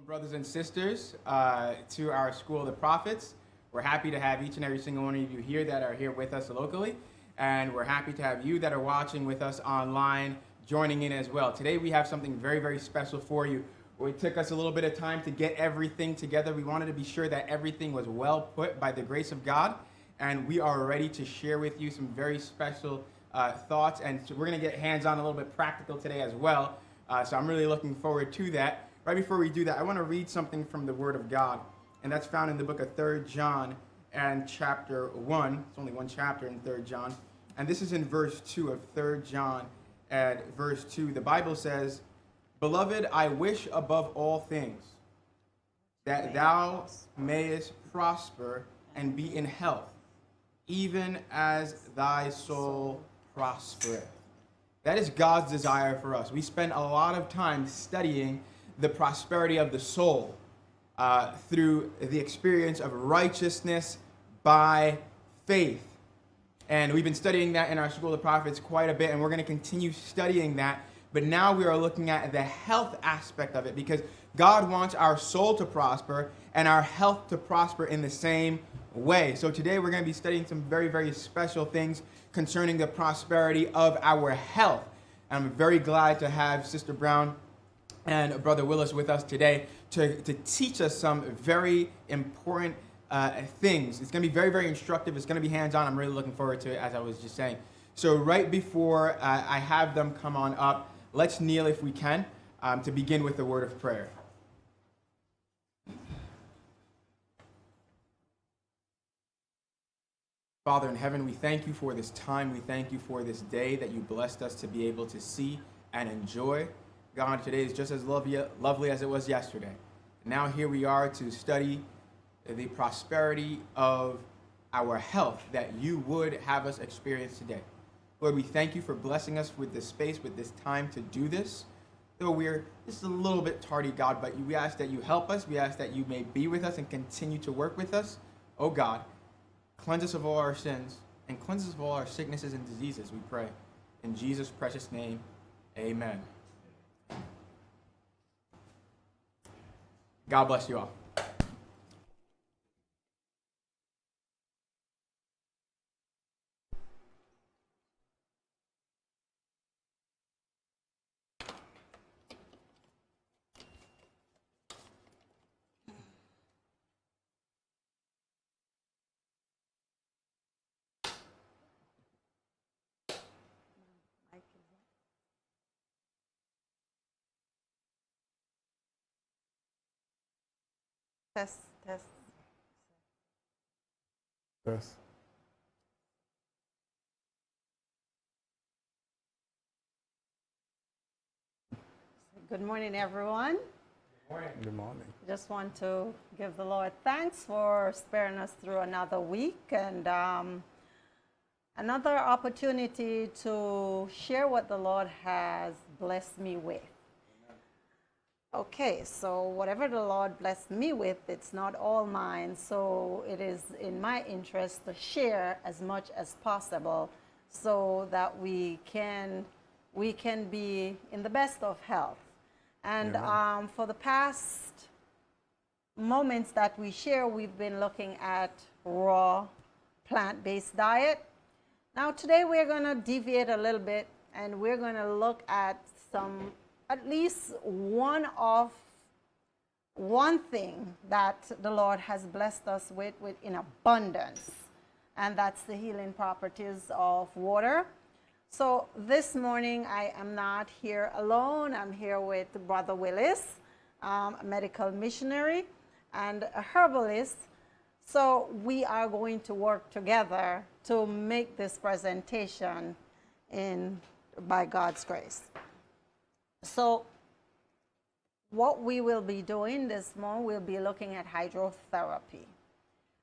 brothers and sisters, to our School of the Prophets. We're happy to have each and every single one of you here that are here with us locally, and we're happy to have you that are watching with us online joining in as well. Today we have something very, very special for you. It took us a little bit of time to get everything together. We wanted to be sure that everything was well put by the grace of God, and we are ready to share with you some very special thoughts, and so we're going to get hands-on, a little bit practical today as well. So I'm really looking forward to that. Right before we do that, I want to read something from the Word of God, and that's found in the book of 3 John and chapter 1. It's only one chapter in 3 John, and this is in verse 2 of 3 John and verse 2. The Bible says, "Beloved, I wish above all things that thou mayest prosper and be in health, even as thy soul prospereth." That is God's desire for us. We spend a lot of time studying the prosperity of the soul through the experience of righteousness by faith. And we've been studying that in our School of the Prophets quite a bit, and we're going to continue studying that. But now we are looking at the health aspect of it, because God wants our soul to prosper and our health to prosper in the same way. So today we're going to be studying some very, very special things concerning the prosperity of our health. And I'm very glad to have Sister Brown and Brother Willis with us today to teach us some very important things. It's going to be very, very instructive. It's going to be hands-on. I'm really looking forward to it, as I was just saying. So right before I have them come on up, let's kneel if we can to begin with the word of prayer. Father in heaven, we thank you for this time. We thank you for this day that you blessed us to be able to see and enjoy. God, today is just as lovely as it was yesterday. Now here we are to study the prosperity of our health that you would have us experience today. Lord, we thank you for blessing us with this space, with this time to do this. Though we're just a little bit tardy, God, but we ask that you help us. We ask that you may be with us and continue to work with us. Oh God, cleanse us of all our sins and cleanse us of all our sicknesses and diseases, we pray. In Jesus' precious name, amen. God bless you all. Test, test. Yes. Good morning, everyone. Good morning. Good morning. Just want to give the Lord thanks for sparing us through another week and another opportunity to share what the Lord has blessed me with. Okay, so whatever the Lord blessed me with, it's not all mine, so it is in my interest to share as much as possible so that we can be in the best of health. And for the past moments that we share, we've been looking at raw plant-based diet. Now today we're going to deviate a little bit, and we're going to look at at least one thing that the Lord has blessed us with in abundance, and that's the healing properties of water. So this morning I am not here alone. I'm here with Brother Willis, a medical missionary and a herbalist. So we are going to work together to make this presentation by God's grace. So what we will be doing this morning, we'll be looking at hydrotherapy.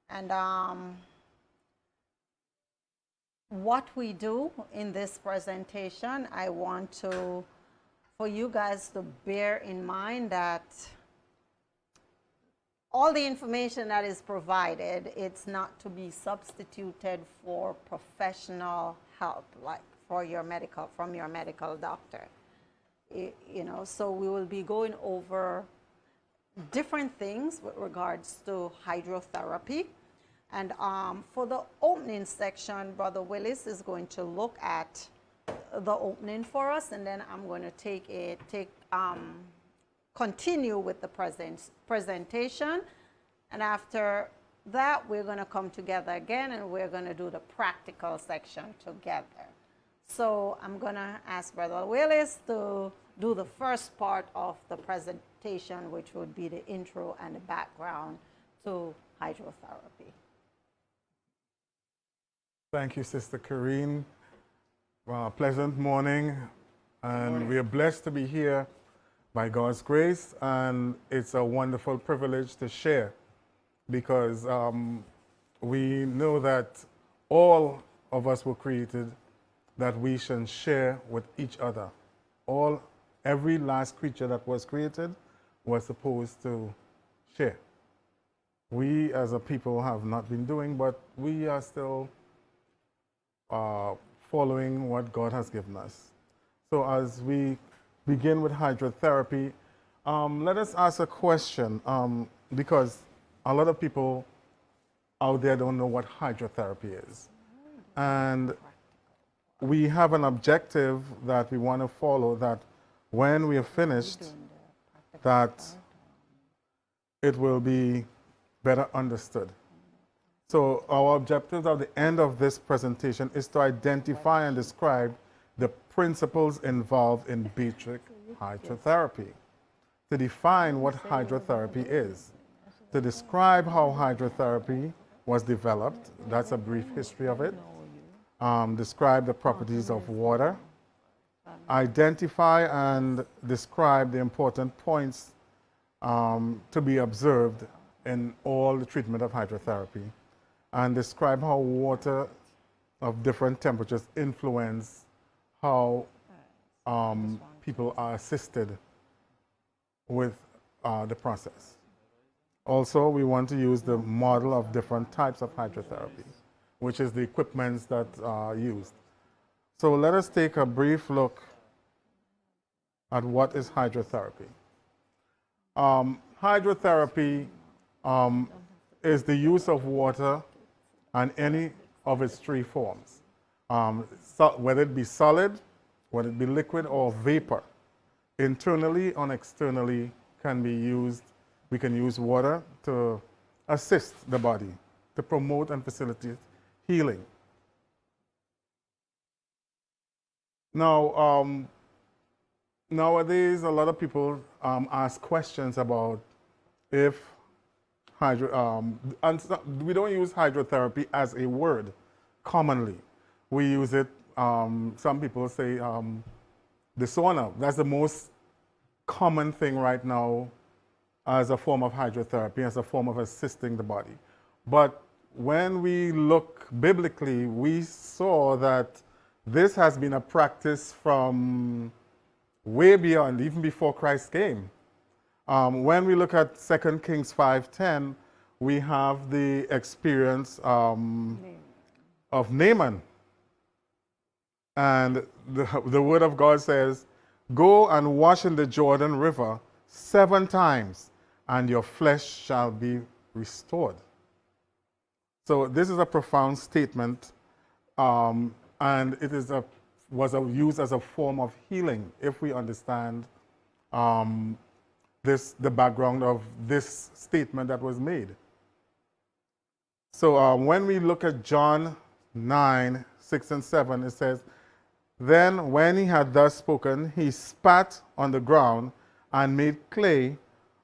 And what we do in this presentation, I want for you guys to bear in mind that all the information that is provided, it's not to be substituted for professional help, like from your medical doctor. So we will be going over different things with regards to hydrotherapy. And for the opening section, Brother Willis is going to look at the opening for us, and then I'm going to continue with the presentation. And after that, we're going to come together again, and we're going to do the practical section together. So I'm going to ask Brother Willis to do the first part of the presentation, which would be the intro and the background to hydrotherapy. Thank you, Sister Karine. Pleasant morning, and we are blessed to be here by God's grace, and it's a wonderful privilege to share, because we know that all of us were created that we should share with each other. Every last creature that was created was supposed to share. We as a people have not been doing, but we are still following what God has given us. So as we begin with hydrotherapy, let us ask a question, because a lot of people out there don't know what hydrotherapy is. And we have an objective that we want to follow, that when we are finished, that it will be better understood. So our objectives at the end of this presentation is to identify and describe the principles involved in basic hydrotherapy, to define what hydrotherapy is, to describe how hydrotherapy was developed, that's a brief history of it, describe the properties of water, identify and describe the important points to be observed in all the treatment of hydrotherapy, and describe how water of different temperatures influence how people are assisted with the process. Also, we want to use the model of different types of hydrotherapy, which is the equipments that are used. So let us take a brief look at what is hydrotherapy. Hydrotherapy is the use of water and any of its three forms, whether it be solid, whether it be liquid or vapor. Internally and externally can be used. We can use water to assist the body, to promote and facilitate healing. Now, nowadays, a lot of people ask questions about if we don't use hydrotherapy as a word commonly. We use it, some people say the sauna. That's the most common thing right now as a form of hydrotherapy, as a form of assisting the body. But when we look biblically, we saw that this has been a practice from way beyond, even before Christ came. When we look at 2 Kings 5:10, we have the experience of Naaman. And the word of God says, "Go and wash in the Jordan River 7 times, and your flesh shall be restored." So this is a profound statement, and it is was used as a form of healing, if we understand the background of this statement that was made. So when we look at John 9:6 and 7, it says, "Then when he had thus spoken, he spat on the ground and made clay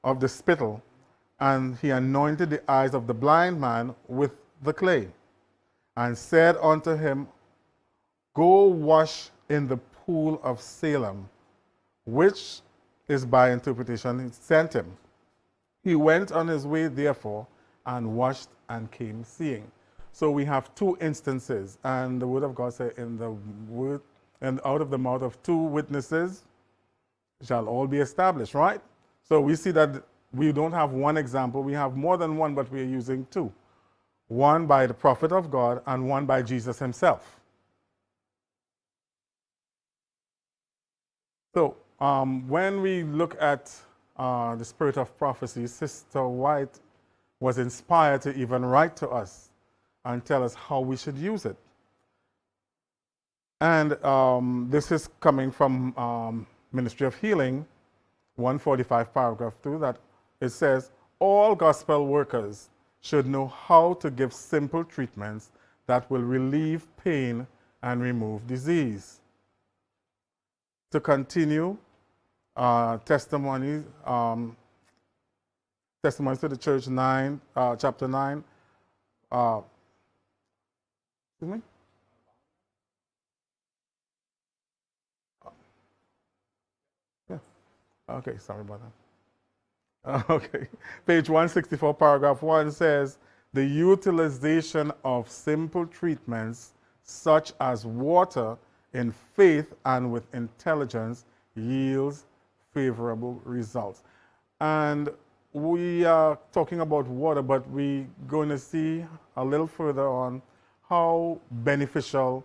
of the spittle, and he anointed the eyes of the blind man with the clay, and said unto him, Go wash in the pool of Salem," which is by interpretation, he sent him. He went on his way, therefore, and washed and came seeing. So we have 2 instances, and the word of God said, "In the word, and out of the mouth of 2 witnesses shall all be established," right? So we see that we don't have one example, we have more than one, but we are using 2. One by the prophet of God and one by Jesus himself. So when we look at the spirit of prophecy, Sister White was inspired to even write to us and tell us how we should use it. And this is coming from Ministry of Healing, 145 paragraph 2, that it says, all gospel workers should know how to give simple treatments that will relieve pain and remove disease. To continue, testimonies to the church 9, chapter 9. Excuse me? Yeah. Okay, sorry about that. Okay, page 164, paragraph 1 says, the utilization of simple treatments such as water in faith and with intelligence yields favorable results. And we are talking about water, but we're going to see a little further on how beneficial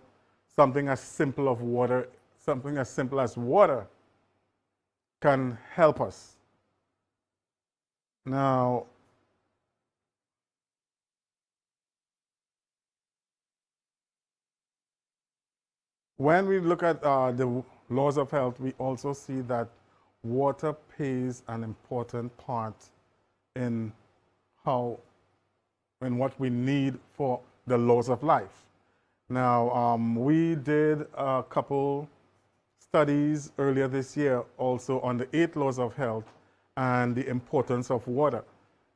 something as simple as water can help us. Now, when we look at the laws of health, we also see that water plays an important part in what we need for the laws of life. Now, we did a couple studies earlier this year also on the 8 laws of health and the importance of water.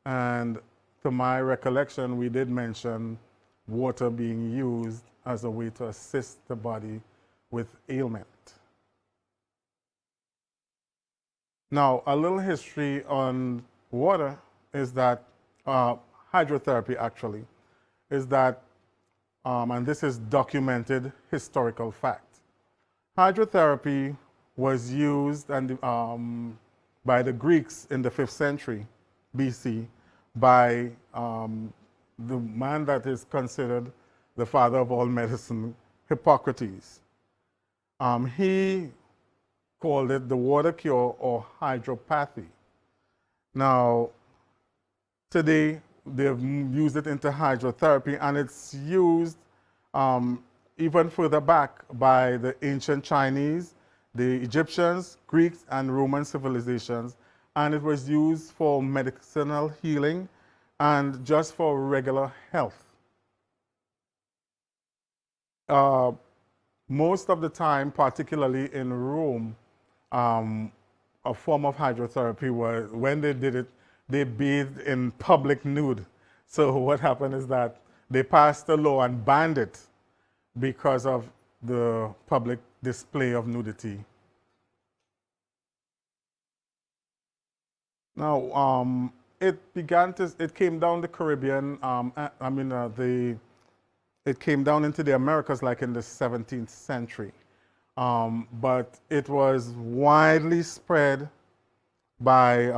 And to my recollection, we did mention water being used as a way to assist the body with ailment. Now, a little history on water is that hydrotherapy actually is that, and this is documented historical fact. Hydrotherapy was used by the Greeks in the 5th century B.C. by the man that is considered the father of all medicine, Hippocrates. He called it the water cure or hydropathy. Now, today they've used it into hydrotherapy, and it's used even further back by the ancient Chinese, the Egyptians, Greeks, and Roman civilizations, and it was used for medicinal healing and just for regular health. Most of the time, particularly in Rome, a form of hydrotherapy was, when they did it, they bathed in public nude. So what happened is that they passed a law and banned it because of the public display of nudity. Now, it came down the Caribbean, it came down into the Americas like in the 17th century. But it was widely spread by,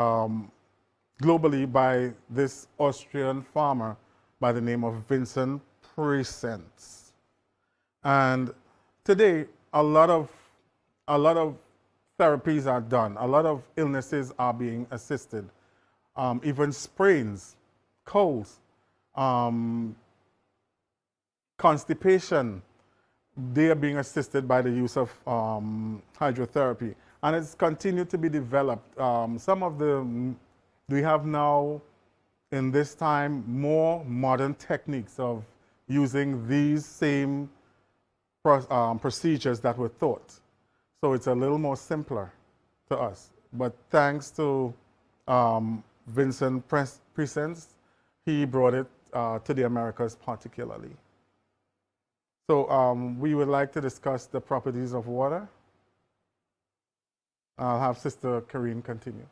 globally by this Austrian farmer by the name of Vincent Priessnitz. And today, a lot of therapies are done. A lot of illnesses are being assisted. Even sprains, colds, constipation, they are being assisted by the use of hydrotherapy. And it's continued to be developed. We have now, in this time, more modern techniques of using these same procedures that were taught. So it's a little more simpler to us. But thanks to Vincent Priessnitz, he brought it to the Americas particularly. So we would like to discuss the properties of water. I'll have Sister Karine continue.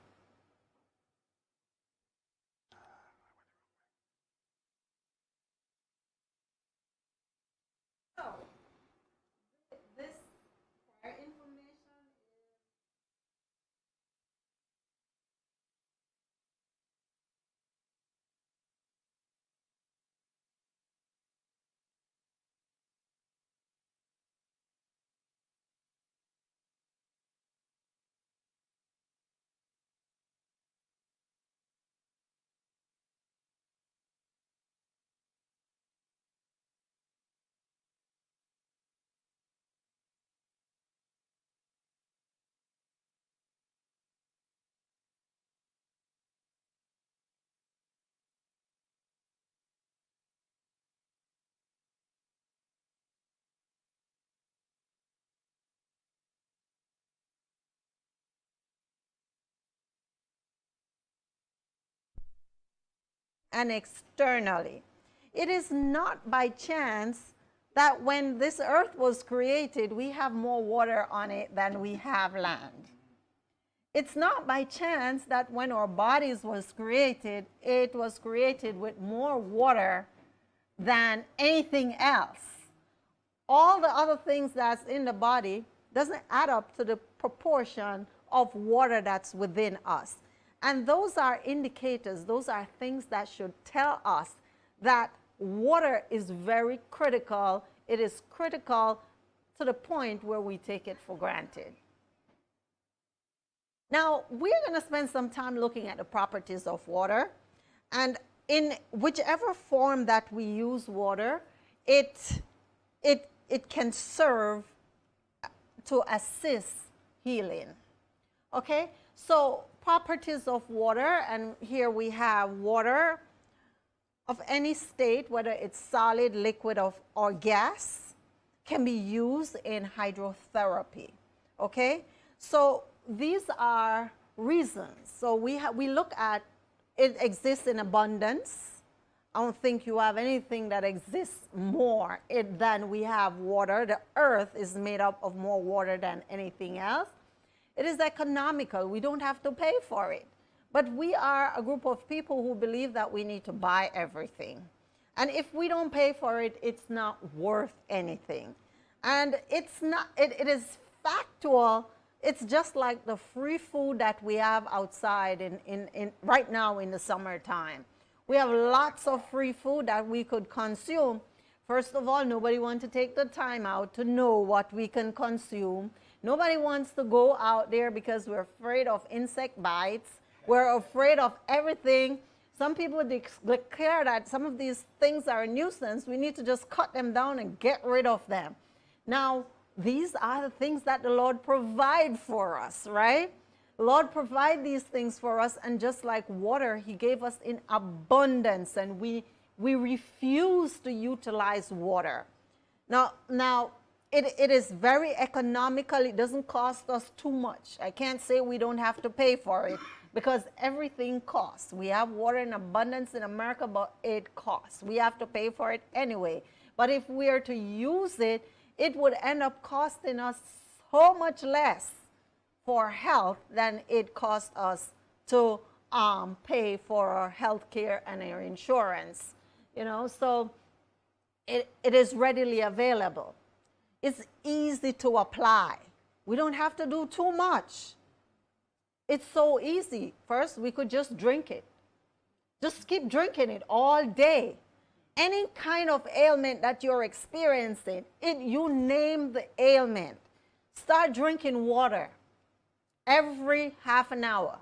and externally. It is not by chance that when this earth was created, we have more water on it than we have land. It's not by chance that when our bodies was created, it was created with more water than anything else. All the other things that's in the body doesn't add up to the proportion of water that's within us. And those are indicators, those are things that should tell us that water is very critical. It is critical to the point where we take it for granted. Now, we're going to spend some time looking at the properties of water. And in whichever form that we use water, it can serve to assist healing. Okay? So, properties of water, and here we have water of any state, whether it's solid, liquid, or gas, can be used in hydrotherapy. Okay? So, these are reasons. So we look at it exists in abundance. I don't think you have anything that exists more than we have water. The earth is made up of more water than anything else. It is economical. We don't have to pay for it. But we are a group of people who believe that we need to buy everything. And if we don't pay for it, it's not worth anything. And it's not, it is factual. It's just like the free food that we have outside right now in the summertime. We have lots of free food that we could consume. First of all, nobody wants to take the time out to know what we can consume. Nobody wants to go out there because we're afraid of insect bites. We're afraid of everything. Some people declare that some of these things are a nuisance. We need to just cut them down and get rid of them. Now, these are the things that the Lord provide for us, right? The Lord provide these things for us, and just like water, He gave us in abundance, and we refuse to utilize water. Now it is very economical. It doesn't cost us too much. I can't say we don't have to pay for it because everything costs. We have water in abundance in America, but it costs. We have to pay for it anyway. But if we are to use it, it would end up costing us so much less for health than it costs us to pay for our health care and our insurance. You know, so it is readily available. It's easy to apply. We don't have to do too much. It's so easy. First, we could just drink it. Just keep drinking it all day. Any kind of ailment that you're experiencing, you name the ailment. Start drinking water every half an hour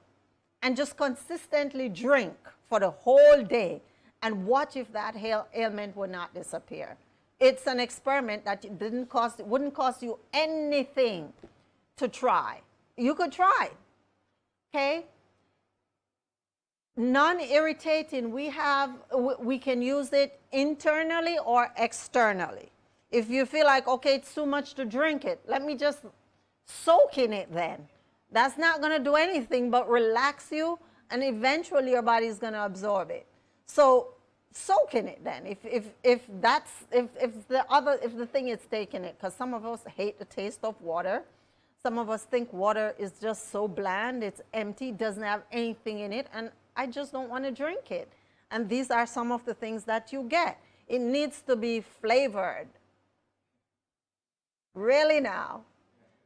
and just consistently drink for the whole day and watch if that ailment will not disappear. It's an experiment that it wouldn't cost you anything to try. You could try, okay? Non-irritating, we can use it internally or externally. If you feel like, okay, it's too much to drink it, let me just soak in it then. That's not going to do anything but relax you, and eventually your body is going to absorb it. So soak in it then. If the thing is taking it, because some of us hate the taste of water. Some of us think water is just so bland, it's empty, doesn't have anything in it, and I just don't want to drink it. And these are some of the things that you get. It needs to be flavored. Really now?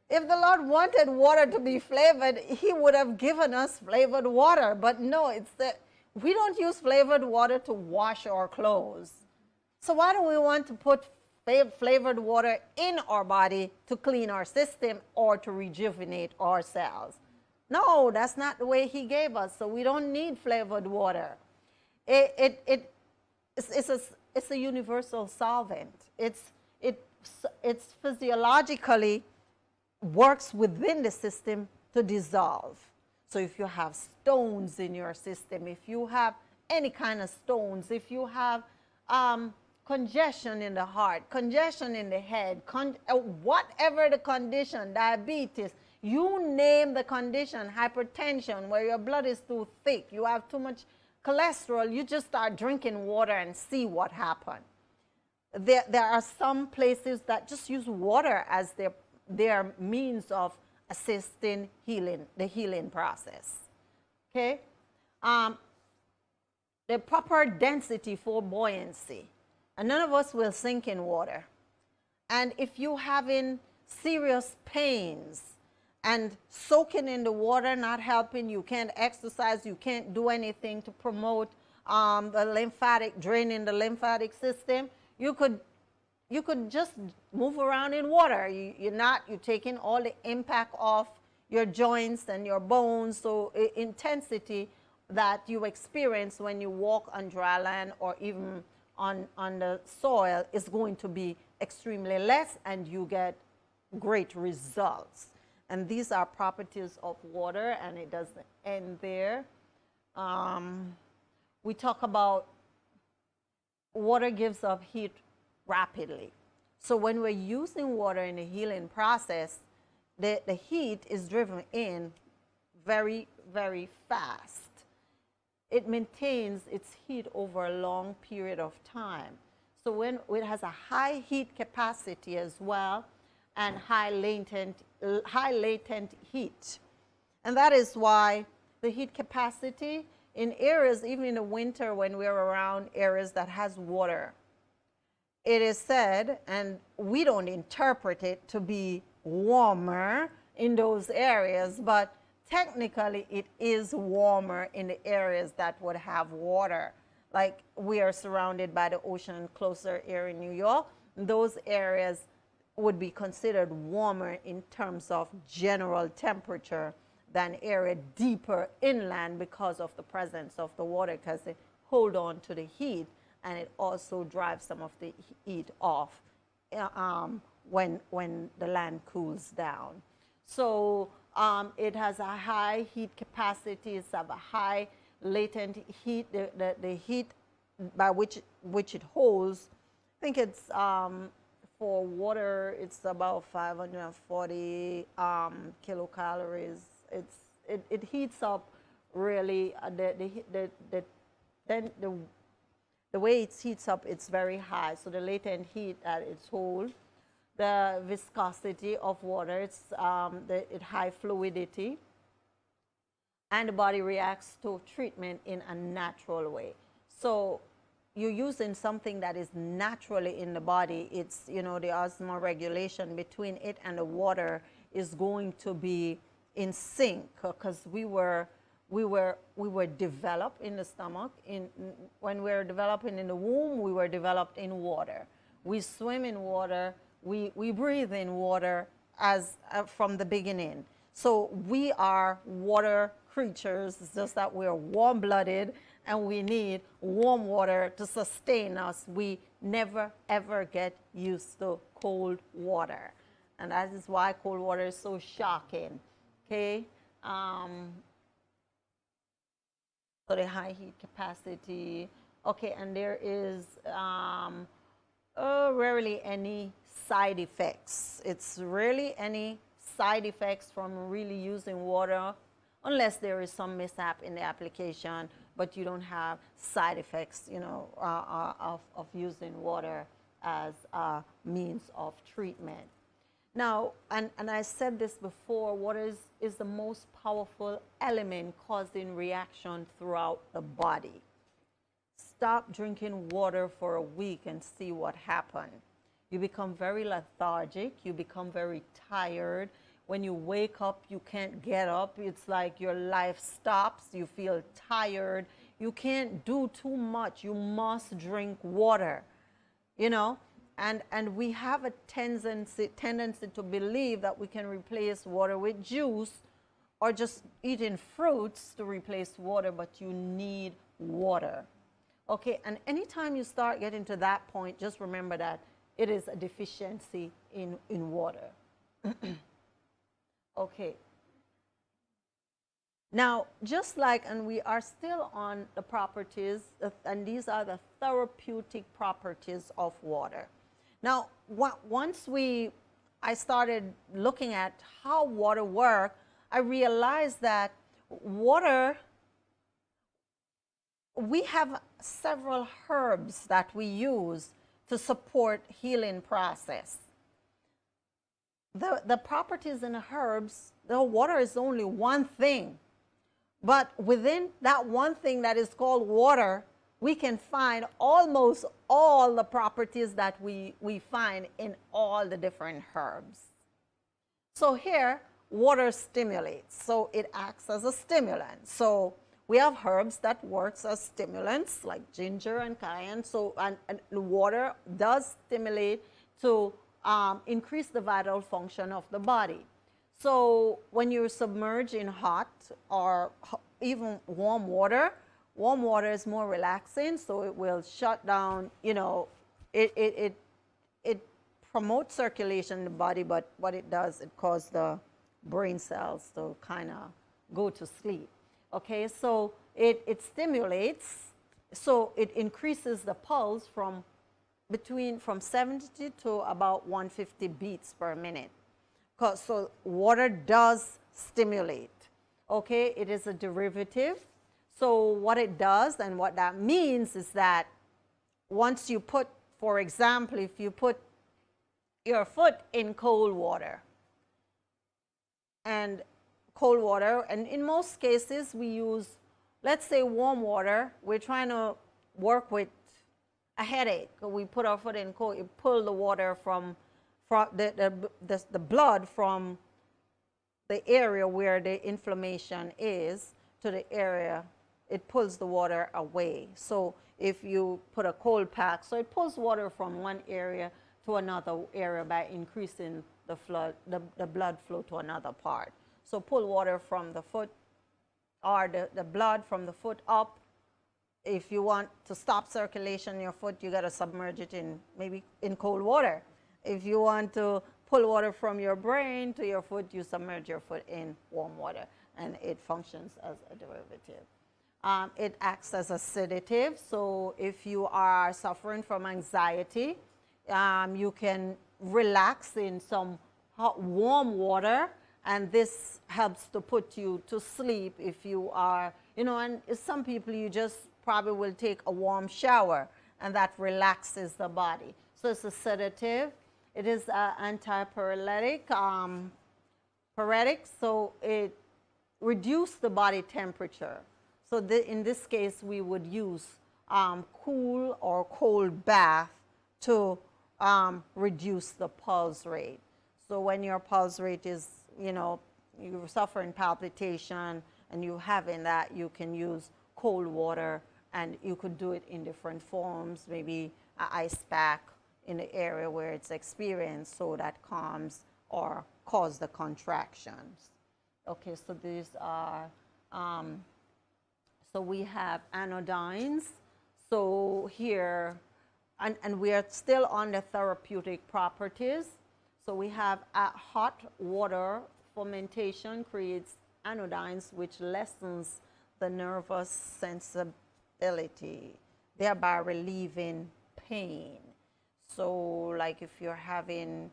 If the Lord wanted water to be flavored, He would have given us flavored water. But no, we don't use flavored water to wash our clothes. So why do we want to put flavored water in our body to clean our system or to rejuvenate ourselves? No, that's not the way He gave us. So we don't need flavored water. It's a universal solvent. It's physiologically works within the system to dissolve. So if you have stones in your system, if you have any kind of stones, if you have congestion in the heart, congestion in the head, whatever the condition, diabetes, you name the condition, hypertension, where your blood is too thick, you have too much cholesterol, you just start drinking water and see what happens. There are some places that just use water as their means of assisting the healing process. Okay? The proper density for buoyancy. And none of us will sink in water. And if you're having serious pains and soaking in the water not helping, you can't exercise, you can't do anything to promote the lymphatic, draining the lymphatic system, you could just move around in water. You're taking all the impact off your joints and your bones, so intensity that you experience when you walk on dry land or even on the soil is going to be extremely less, and you get great results. And these are properties of water, and it doesn't end there. We talk about water gives up heat rapidly. So when we're using water in the healing process, the heat is driven in very, very fast. It maintains its heat over a long period of time. So when it has a high heat capacity as well, and high latent heat. And that is why the heat capacity in areas, even in the winter when we're around areas that has water, it is said, and we don't interpret it to be warmer in those areas, but technically it is warmer in the areas that would have water. Like we are surrounded by the ocean closer here in New York, those areas would be considered warmer in terms of general temperature than area deeper inland because of the presence of the water, because they hold on to the heat, and it also drives some of the heat off when the land cools down. So it has a high heat capacity, it's have a high latent heat, the heat by which it holds. I think it's for water, it's about 540 kilocalories. It heats up really. The way it heats up, it's very high. So the latent heat that it's hold, the viscosity of water, it's high fluidity, and the body reacts to treatment in a natural way. So you're using something that is naturally in the body. It's, the osmotic regulation between it and the water is going to be in sync, because we were developed in the stomach. When we were developing in the womb, we were developed in water. We swim in water. We breathe in water as from the beginning. So we are water creatures. It's just that we're warm-blooded and we need warm water to sustain us. We never, ever get used to cold water. And that is why cold water is so shocking. Okay? So the high heat capacity. Okay, and there is rarely any side effects. It's rarely any side effects from really using water, unless there is some mishap in the application, but you don't have side effects, of using water as a means of treatment. Now, and I said this before, water is the most powerful element causing reaction throughout the body. Stop drinking water for a week and see what happens. You become very lethargic, you become very tired. When you wake up, you can't get up. It's like your life stops. You feel tired. You can't do too much. You must drink water, And we have a tendency to believe that we can replace water with juice or just eating fruits to replace water, but you need water. Okay, and anytime you start getting to that point, just remember that it is a deficiency in water. Okay. Now, just like, and we are still on the properties, and these are the therapeutic properties of water. Now, once I started looking at how water works, I realized that water we have several herbs that we use to support healing process. The properties in the herbs, the water is only one thing. But within that one thing that is called water, we can find almost all the properties that we find in all the different herbs. So here, water stimulates. So it acts as a stimulant. So we have herbs that works as stimulants like ginger and cayenne. So and water does stimulate to increase the vital function of the body. So when you're submerged in hot or even warm water is more relaxing, so it will shut down, you know, it promotes circulation in the body, but what it does, it causes the brain cells to kind of go to sleep. Okay, so it stimulates, so it increases the pulse from 70 to about 150 beats per minute. So water does stimulate. Okay, it is a derivative. So what it does and what that means is that once you put, for example, if you put your foot in cold water, and in most cases we use, let's say, warm water. We're trying to work with a headache. We put our foot in cold, it pull the water from the blood from the area where the inflammation is to the area, it pulls the water away. So if you put a cold pack, so it pulls water from one area to another area by increasing the blood flow to another part. So pull water from the foot, or the blood from the foot up. If you want to stop circulation in your foot, you got to submerge it maybe in cold water. If you want to pull water from your brain to your foot, you submerge your foot in warm water, and it functions as a derivative. It acts as a sedative, so if you are suffering from anxiety, you can relax in some hot, warm water, and this helps to put you to sleep if you are, you know, and some people, you just probably will take a warm shower, and that relaxes the body. So it's a sedative. It is antipyretic, so it reduces the body temperature. So in this case, we would use cool or cold bath to reduce the pulse rate. So when your pulse rate is, you know, you're suffering palpitation and you're having that, you can use cold water, and you could do it in different forms, maybe an ice pack in the area where it's experienced, so that calms or cause the contractions. Okay, so these are, so we have anodynes. So here, and we are still on the therapeutic properties. So we have hot water fermentation creates anodynes, which lessens the nervous sensibility, thereby relieving pain. So like if you're having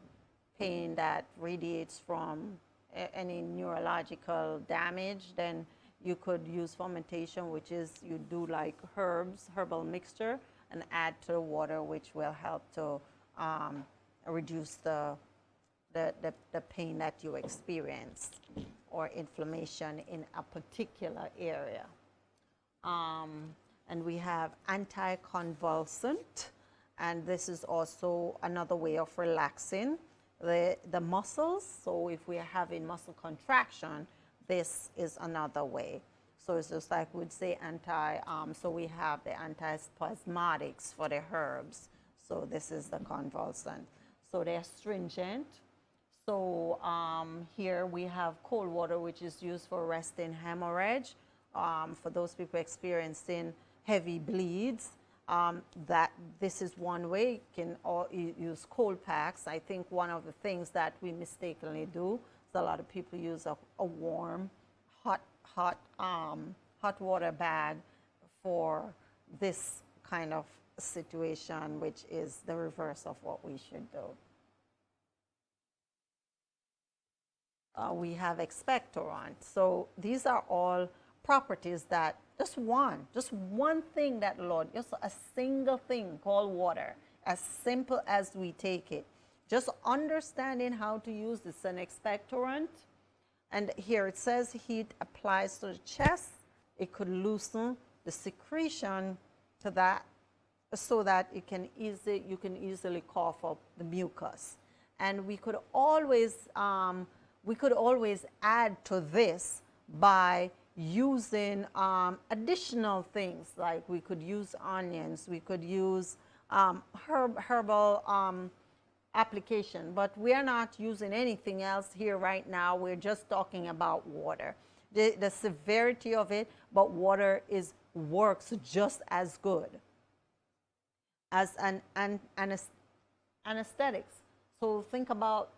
pain that radiates from any neurological damage, then you could use fermentation, which is you do like herbal mixture, and add to the water, which will help to reduce the pain that you experience or inflammation in a particular area. And we have anticonvulsant, and this is also another way of relaxing the muscles. So if we are having muscle contraction, this is another way. So it's just like we'd say so we have the antispasmodics for the herbs. So this is the convulsant. So they're astringent. So here we have cold water, which is used for arresting hemorrhage. For those people experiencing heavy bleeds, that this is one way. You can use cold packs. I think one of the things that we mistakenly do is a lot of people use a warm, hot water bag for this kind of situation, which is the reverse of what we should do. We have expectorant. So these are all properties that, just one thing that the Lord, just a single thing called water, as simple as we take it. Just understanding how to use this, an expectorant. And here it says heat applies to the chest. It could loosen the secretion to that so that you can easily cough up the mucus. And we could always add to this by using additional things, like we could use onions, we could use herbal application, but we are not using anything else here right now. We're just talking about water, the severity of it, but water works just as good as anesthetics. So think about,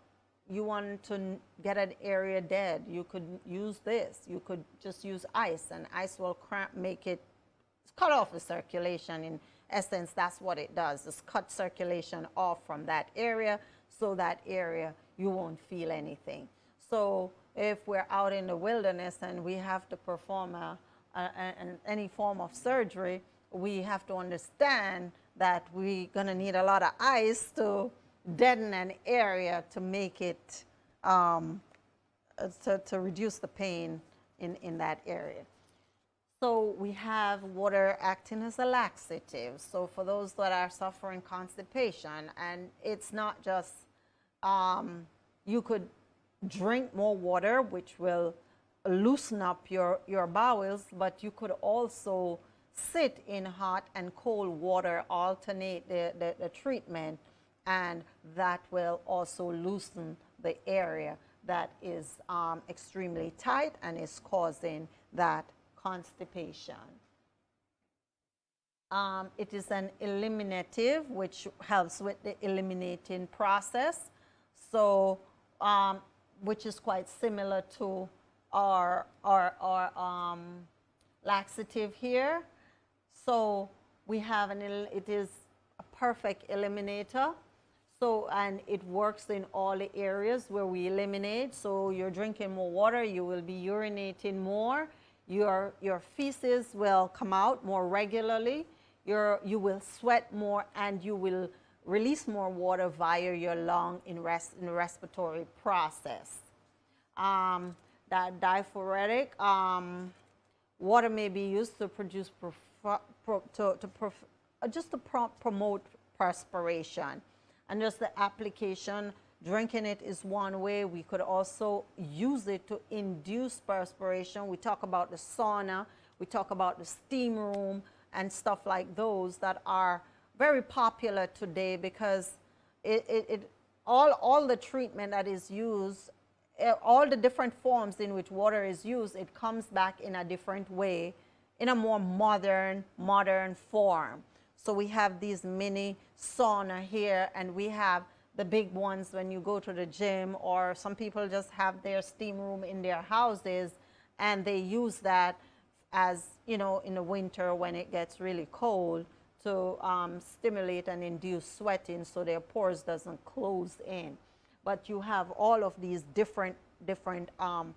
you want to get an area dead, you could use this. You could just use ice, and ice will make it cut off the circulation. In essence, that's what it does. Just cut circulation off from that area, so that area you won't feel anything. So if we're out in the wilderness and we have to perform any form of surgery, we have to understand that we're going to need a lot of ice to deaden an area to make it, to reduce the pain in that area. So we have water acting as a laxative. So for those that are suffering constipation, and it's not just, you could drink more water, which will loosen up your bowels, but you could also sit in hot and cold water, alternate the treatment, and that will also loosen the area that is extremely tight and is causing that constipation. It is an eliminative, which helps with the eliminating process, so which is quite similar to our laxative here. So we have it is a perfect eliminator. So, and it works in all the areas where we eliminate. So you're drinking more water, you will be urinating more. Your feces will come out more regularly. You will sweat more, and you will release more water via your lung in the respiratory process. That diaphoretic, water may be used to produce just to promote perspiration. And just the application, drinking it is one way. We could also use it to induce perspiration. We talk about the sauna, we talk about the steam room and stuff like those that are very popular today, because all the treatment that is used, all the different forms in which water is used, it comes back in a different way, in a more modern form. So we have these mini sauna here, and we have the big ones when you go to the gym, or some people just have their steam room in their houses, and they use that as, you know, in the winter when it gets really cold, to stimulate and induce sweating so their pores doesn't close in. But you have all of these different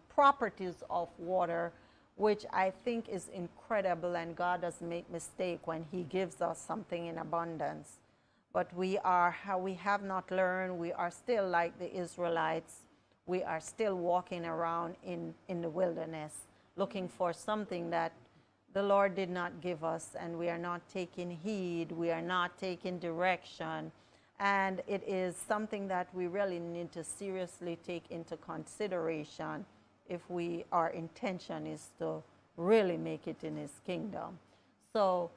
properties of water, which I think is incredible, and God doesn't make mistake when he gives us something in abundance. But we have not learned. We are still like the Israelites. We are still walking around in the wilderness looking for something that the Lord did not give us, and we are not taking heed. We are not taking direction. And it is something that we really need to seriously take into consideration if our intention is to really make it in his kingdom. So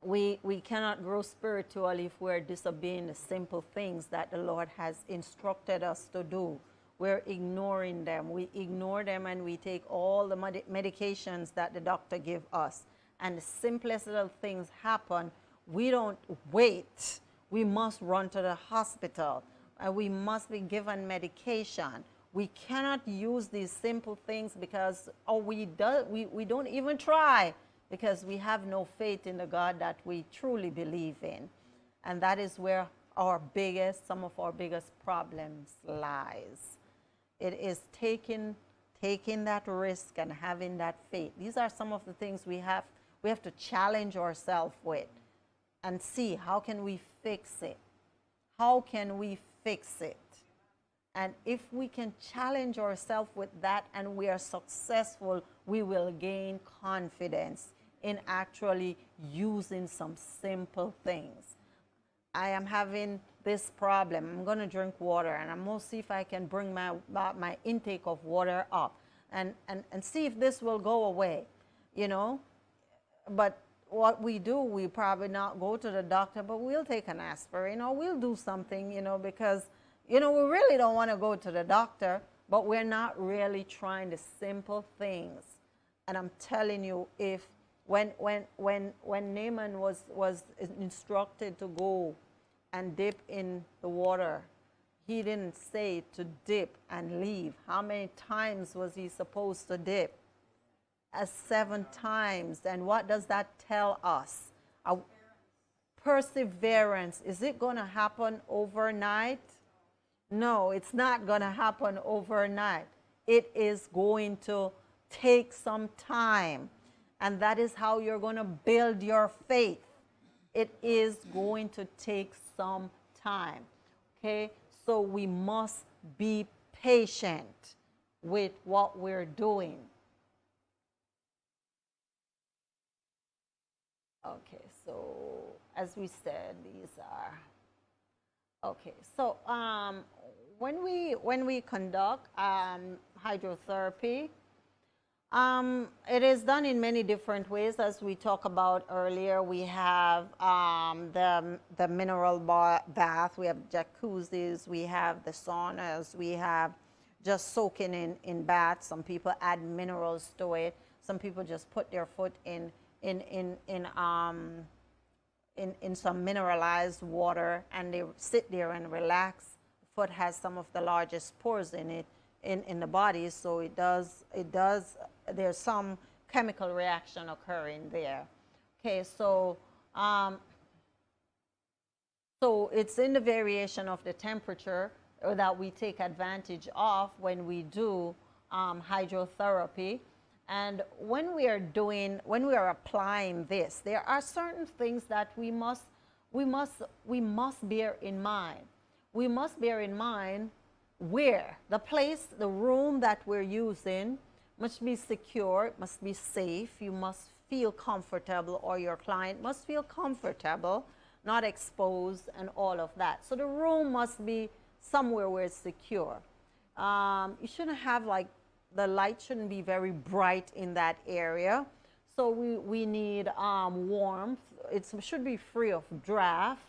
we cannot grow spiritual if we're disobeying the simple things that the Lord has instructed us to do. We're ignoring them. We ignore them, and we take all the medications that the doctor gives us. And the simplest little things happen. We don't wait. We must run to the hospital, and we must be given medication. We cannot use these simple things because we don't even try, because we have no faith in the God that we truly believe in. And that is where some of our biggest problems lies. It is taking taking that risk and having that faith. These are some of the things we have to challenge ourselves with and see how can we fix it. How can we fix it? And if we can challenge ourselves with that and we are successful, we will gain confidence in actually using some simple things. I am having this problem. I'm going to drink water, and I'm going to see if I can bring my intake of water up and see if this will go away, you know. But what we do, we probably not go to the doctor, but we'll take an aspirin or we'll do something, you know, because, you know, we really don't want to go to the doctor, but we're not really trying the simple things. And I'm telling you, if when Naaman was instructed to go and dip in the water, he didn't say to dip and leave. How many times was he supposed to dip? 7 times. And what does that tell us? Perseverance. Is it going to happen overnight? No, it's not going to happen overnight. It is going to take some time. And that is how you're going to build your faith. It is going to take some time. Okay? So we must be patient with what we're doing. Okay, so as we said, these are okay. So when we conduct hydrotherapy, it is done in many different ways, as we talked about earlier. We have the mineral bath, we have jacuzzis, we have the saunas, we have just soaking in baths. Some people add minerals to it. Some people just put their foot in some mineralized water and they sit there and relax. The foot has some of the largest pores in it in the body, so it does there's some chemical reaction occurring there. Okay, so so it's in the variation of the temperature that we take advantage of when we do hydrotherapy. And when we are applying this, there are certain things that we must bear in mind. We must bear in mind where the place, the room that we're using must be secure, it must be safe. You must feel comfortable, or your client must feel comfortable, not exposed, and all of that. So the room must be somewhere where it's secure. You shouldn't have, like, the light shouldn't be very bright in that area. So we need warmth. It should be free of draft,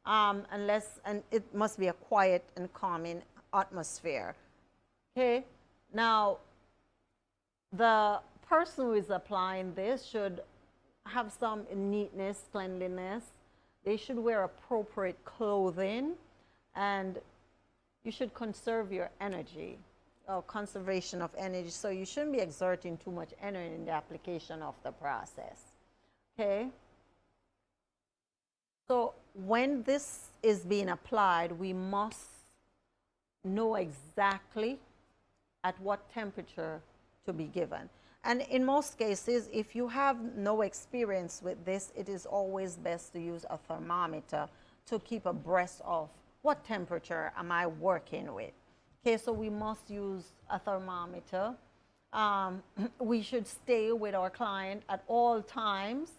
and it must be a quiet and calming atmosphere. Okay, now the person who is applying this should have some neatness, cleanliness. They should wear appropriate clothing, and you should conserve your energy. Conservation of energy. So you shouldn't be exerting too much energy in the application of the process. Okay? So when this is being applied, we must know exactly at what temperature to be given. And in most cases, if you have no experience with this, it is always best to use a thermometer to keep abreast of what temperature am I working with. Okay, so we must use a thermometer. We should stay with our client at all times.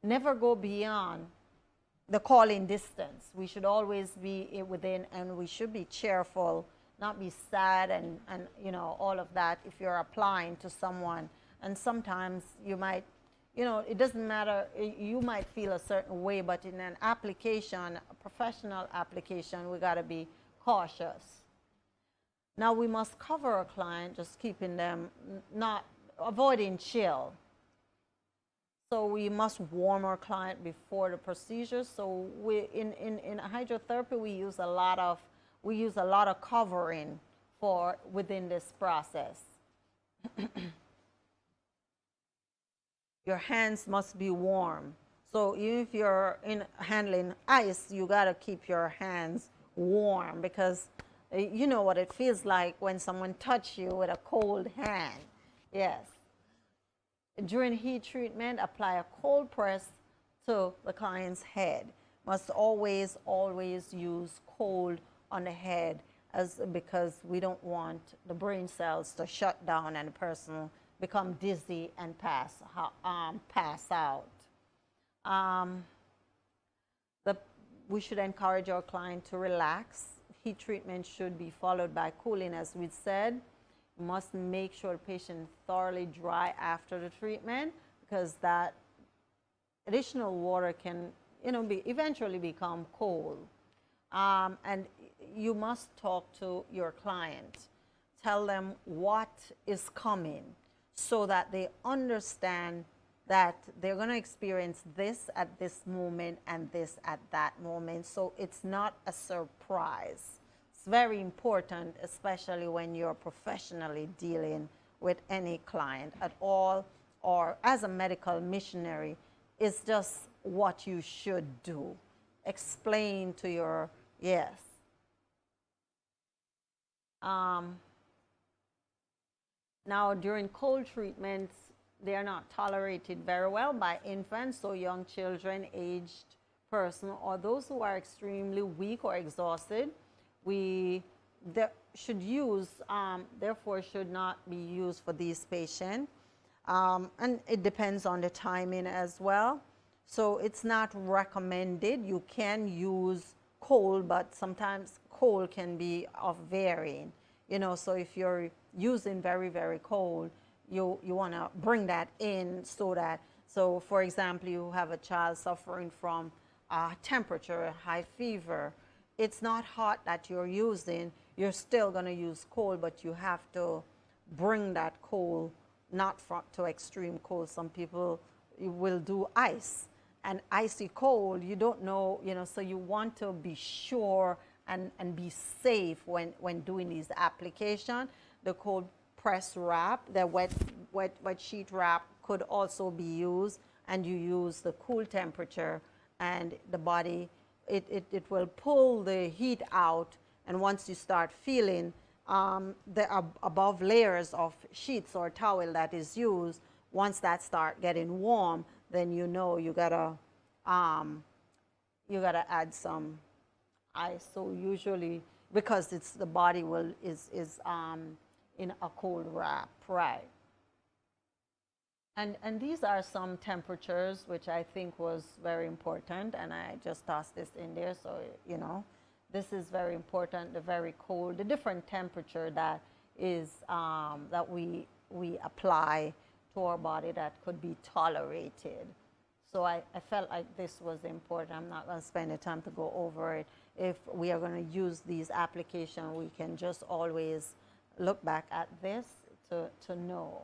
Never go beyond the calling distance. We should always be within, and we should be cheerful, not be sad and you know, all of that if you're applying to someone. And sometimes you might, you know, it doesn't matter, you might feel a certain way, but in an application, a professional application, we got to be cautious. Now we must cover our client, just keeping them, not avoiding chill. So we must warm our client before the procedure. So in hydrotherapy we use a lot of covering within this process. Your hands must be warm. So even if you're handling ice, you got to keep your hands warm, because You know what it feels like when someone touches you with a cold hand. Yes. During heat treatment, apply a cold press to the client's head. Must always use cold on the head, because we don't want the brain cells to shut down and the person become dizzy and pass out. We should encourage our client to relax. Heat treatment should be followed by cooling, as we said. You must make sure the patient is thoroughly dry after the treatment, because that additional water can, eventually become cold. And you must talk to your client. Tell them what is coming so that they understand that they're going to experience this at this moment and this at that moment. So it's not a surprise. It's very important, especially when you're professionally dealing with any client at all, or as a medical missionary. It's just what you should do. Explain to your, yes. Now, during cold treatments, they are not tolerated very well by infants, so young children, aged person, or those who are extremely weak or exhausted. Therefore should not be used for these patients. And it depends on the timing as well. So it's not recommended. You can use cold, but sometimes cold can be of varying. So if you're using very, very cold, you want to bring that in so for example, you have a child suffering from temperature, high fever. It's not hot that you're using. You're still going to use cold, but you have to bring that cold not to extreme cold. Some people will do ice, and icy cold, you don't know, so you want to be sure and be safe when doing these application. The cold press wrap, the wet sheet wrap could also be used, and you use the cool temperature, and the body, it will pull the heat out, and once you start feeling the above layers of sheets or towel that is used, once that start getting warm, then you gotta add some ice. So usually, because the body is in a cold wrap, right? And these are some temperatures which I think was very important, and I just tossed this in there, so this is very important. The very cold, the different temperature that is that we apply to our body that could be tolerated. So I felt like this was important. I'm not going to spend the time to go over it. If we are going to use these applications, we can just always look back at this to know.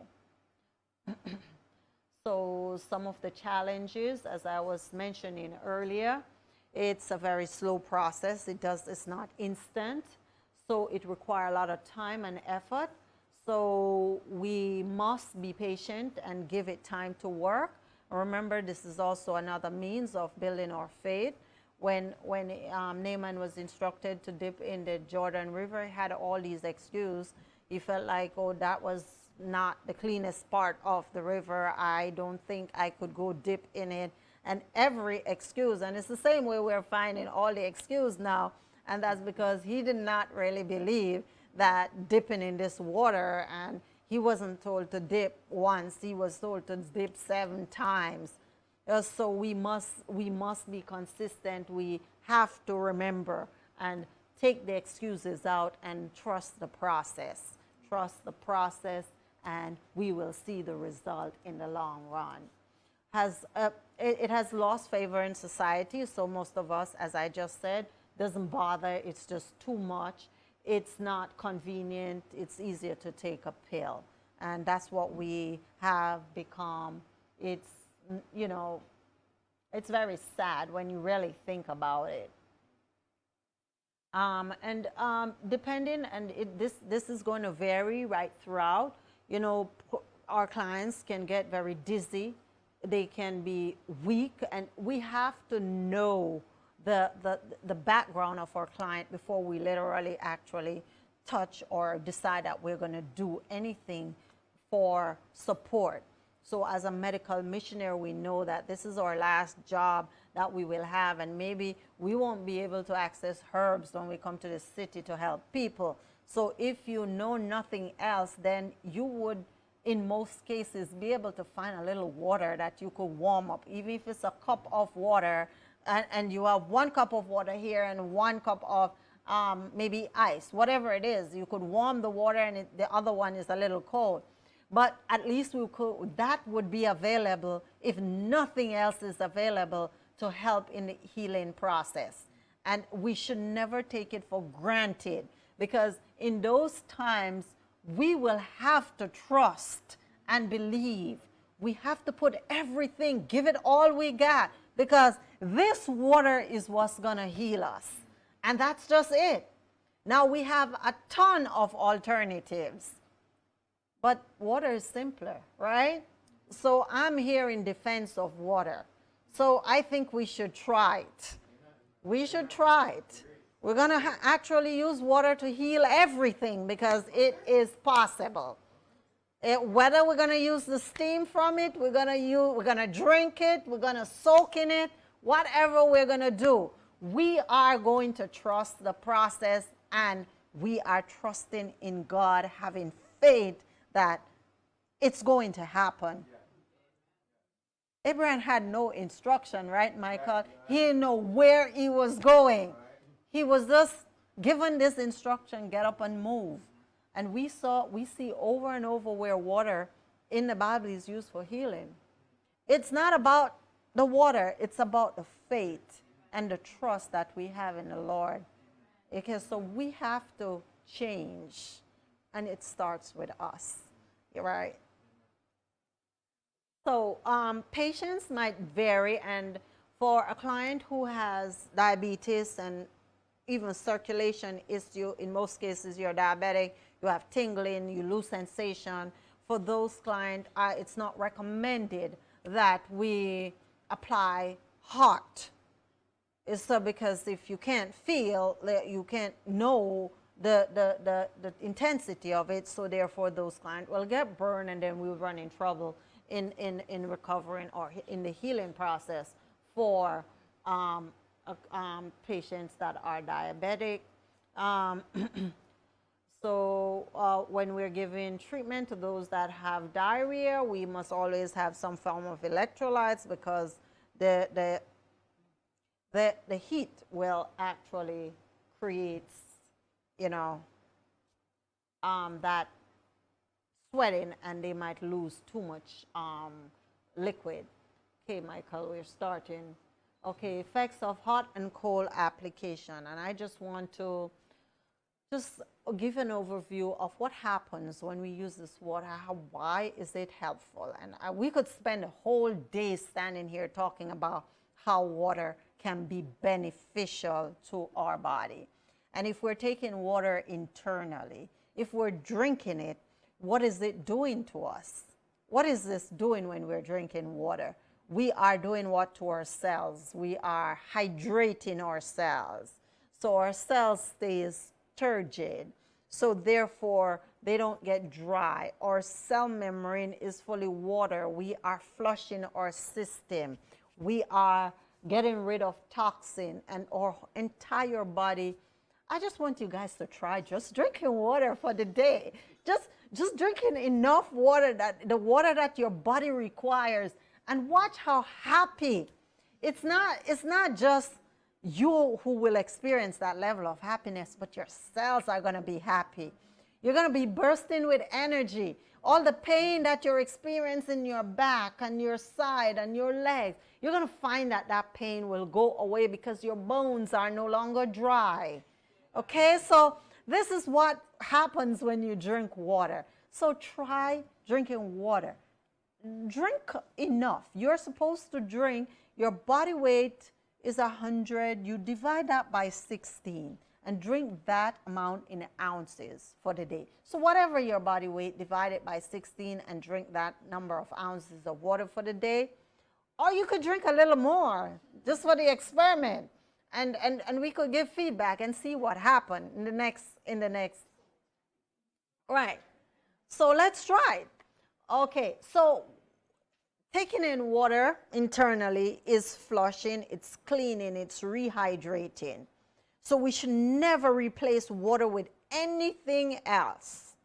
So some of the challenges, as I was mentioning earlier, it's a very slow process. It's not instant. So it requires a lot of time and effort. So we must be patient and give it time to work. Remember, this is also another means of building our faith. When Naaman was instructed to dip in the Jordan River, he had all these excuses. He felt like, oh, that was not the cleanest part of the river. I don't think I could go dip in it. And every excuse, and it's the same way we're finding all the excuses now, and that's because he did not really believe that dipping in this water, and he wasn't told to dip once, he was told to dip 7 times. So we must be consistent. We have to remember and take the excuses out and trust the process. Trust the process, and we will see the result in the long run. It has lost favor in society, so most of us, as I just said, doesn't bother. It's just too much. It's not convenient. It's easier to take a pill, and that's what we have become. It's it's very sad when you really think about it. Depending, and this is going to vary right throughout. Our clients can get very dizzy. They can be weak, and we have to know the background of our client before we literally actually touch or decide that we're going to do anything for support. So as a medical missionary, we know that this is our last job that we will have, and maybe we won't be able to access herbs when we come to the city to help people. So if you know nothing else, then you would, in most cases, be able to find a little water that you could warm up, even if it's a cup of water, and you have 1 cup of water here and 1 cup of maybe ice, whatever it is. You could warm the water, and the other one is a little cold. But at least that would be available if nothing else is available to help in the healing process. And we should never take it for granted, because in those times, we will have to trust and believe. We have to put everything, give it all we got, because this water is what's going to heal us. And that's just it. Now we have a ton of alternatives, but water is simpler, right? So I'm here in defense of water. So I think we should try it. We should try it. We're going to actually use water to heal everything, because it is possible. Whether we're going to use the steam from it, we're going to drink it, we're going to soak in it, whatever we're going to do, we are going to trust the process, and we are trusting in God, having faith that it's going to happen. Abraham had no instruction, right, Michael? He didn't know where he was going. He was just given this instruction, get up and move. And we see over and over where water in the Bible is used for healing. It's not about the water, it's about the faith and the trust that we have in the Lord. Okay, so we have to change, and it starts with us, right? So patients might vary, and for a client who has diabetes and even circulation issue, in most cases you're diabetic, you have tingling, you lose sensation. For those clients, it's not recommended that we apply hot. It's so because if you can't feel, you can't know the intensity of it, so therefore those clients will get burned, and then we'll run in trouble in recovering or in the healing process for patients that are diabetic. So when we're giving treatment to those that have diarrhea, we must always have some form of electrolytes, because the heat will actually create, that sweating, and they might lose too much liquid. Okay, Michael, we're starting. Okay, effects of hot and cold application. And I just want to just give an overview of what happens when we use this water. Why is it helpful? And we could spend a whole day standing here talking about how water can be beneficial to our body. And if we're taking water internally, if we're drinking it, what is it doing to us? What is this doing when we're drinking water? We are doing what to our cells? We are hydrating our cells. So our cells stay turgid. So therefore, they don't get dry. Our cell membrane is fully water. We are flushing our system. We are getting rid of toxin, and our entire body. I just want you guys to try just drinking water for the day. Just drinking enough water, the water that your body requires, and watch how happy. It's not just you who will experience that level of happiness, but your cells are going to be happy. You're going to be bursting with energy. All the pain that you're experiencing in your back and your side and your legs, you're going to find that that pain will go away, because your bones are no longer dry. Okay, so this is what happens when you drink water. So try drinking water. Drink enough. You're supposed to drink, your body weight is 100. You divide that by 16 and drink that amount in ounces for the day. So whatever your body weight, divide it by 16 and drink that number of ounces of water for the day. Or you could drink a little more just for the experiment. and we could give feedback and see what happened in the next. Right. So let's try it. Okay, so taking in water internally is flushing, it's cleaning, it's rehydrating. So we should never replace water with anything else.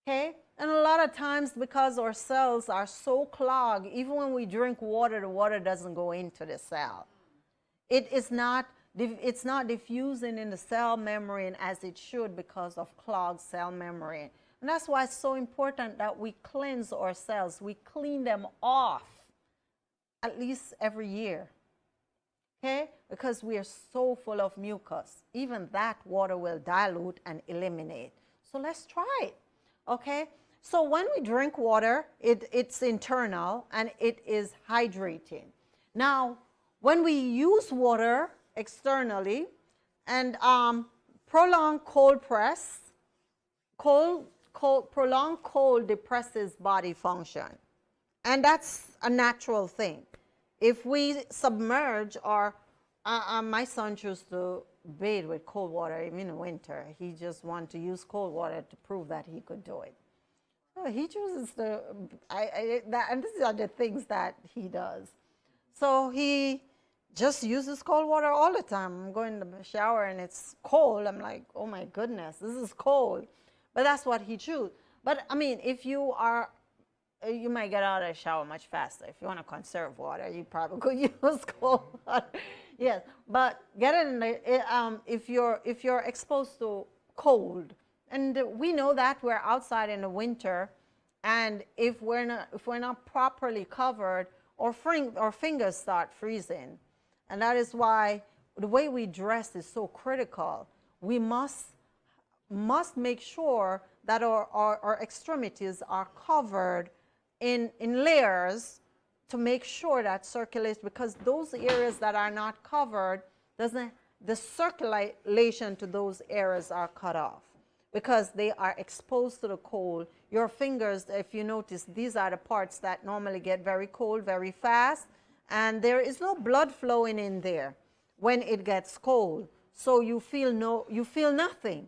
Okay? And a lot of times, because our cells are so clogged, even when we drink water, the water doesn't go into the cell. It's not diffusing in the cell membrane as it should because of clogged cell membrane. And that's why it's so important that we cleanse our cells. We clean them off at least every year. Okay? Because we are so full of mucus. Even that water will dilute and eliminate. So let's try it. Okay? So when we drink water, it's internal and it is hydrating. Now, when we use water externally and prolonged cold press, prolonged cold depresses body function. And that's a natural thing. If we submerge or my son used to bathe with cold water even in winter. He just wanted to use cold water to prove that he could do it. So he chooses to, and these are the things that he does. So he just uses cold water all the time. I'm going to the shower and it's cold. I'm like, oh my goodness, this is cold. But that's what he chooses. But I mean, if you are, you might get out of the shower much faster. If you want to conserve water, you probably could use cold water. Yes, but get it in the, if you're exposed to cold, and we know that we're outside in the winter, and if we're not properly covered, our fingers start freezing, and that is why the way we dress is so critical. We must make sure that our extremities are covered in layers to make sure that circulation, because those areas that are not covered, the circulation to those areas are cut off because they are exposed to the cold. Your fingers, if you notice, these are the parts that normally get very cold very fast, and there is no blood flowing in there when it gets cold. So you feel nothing.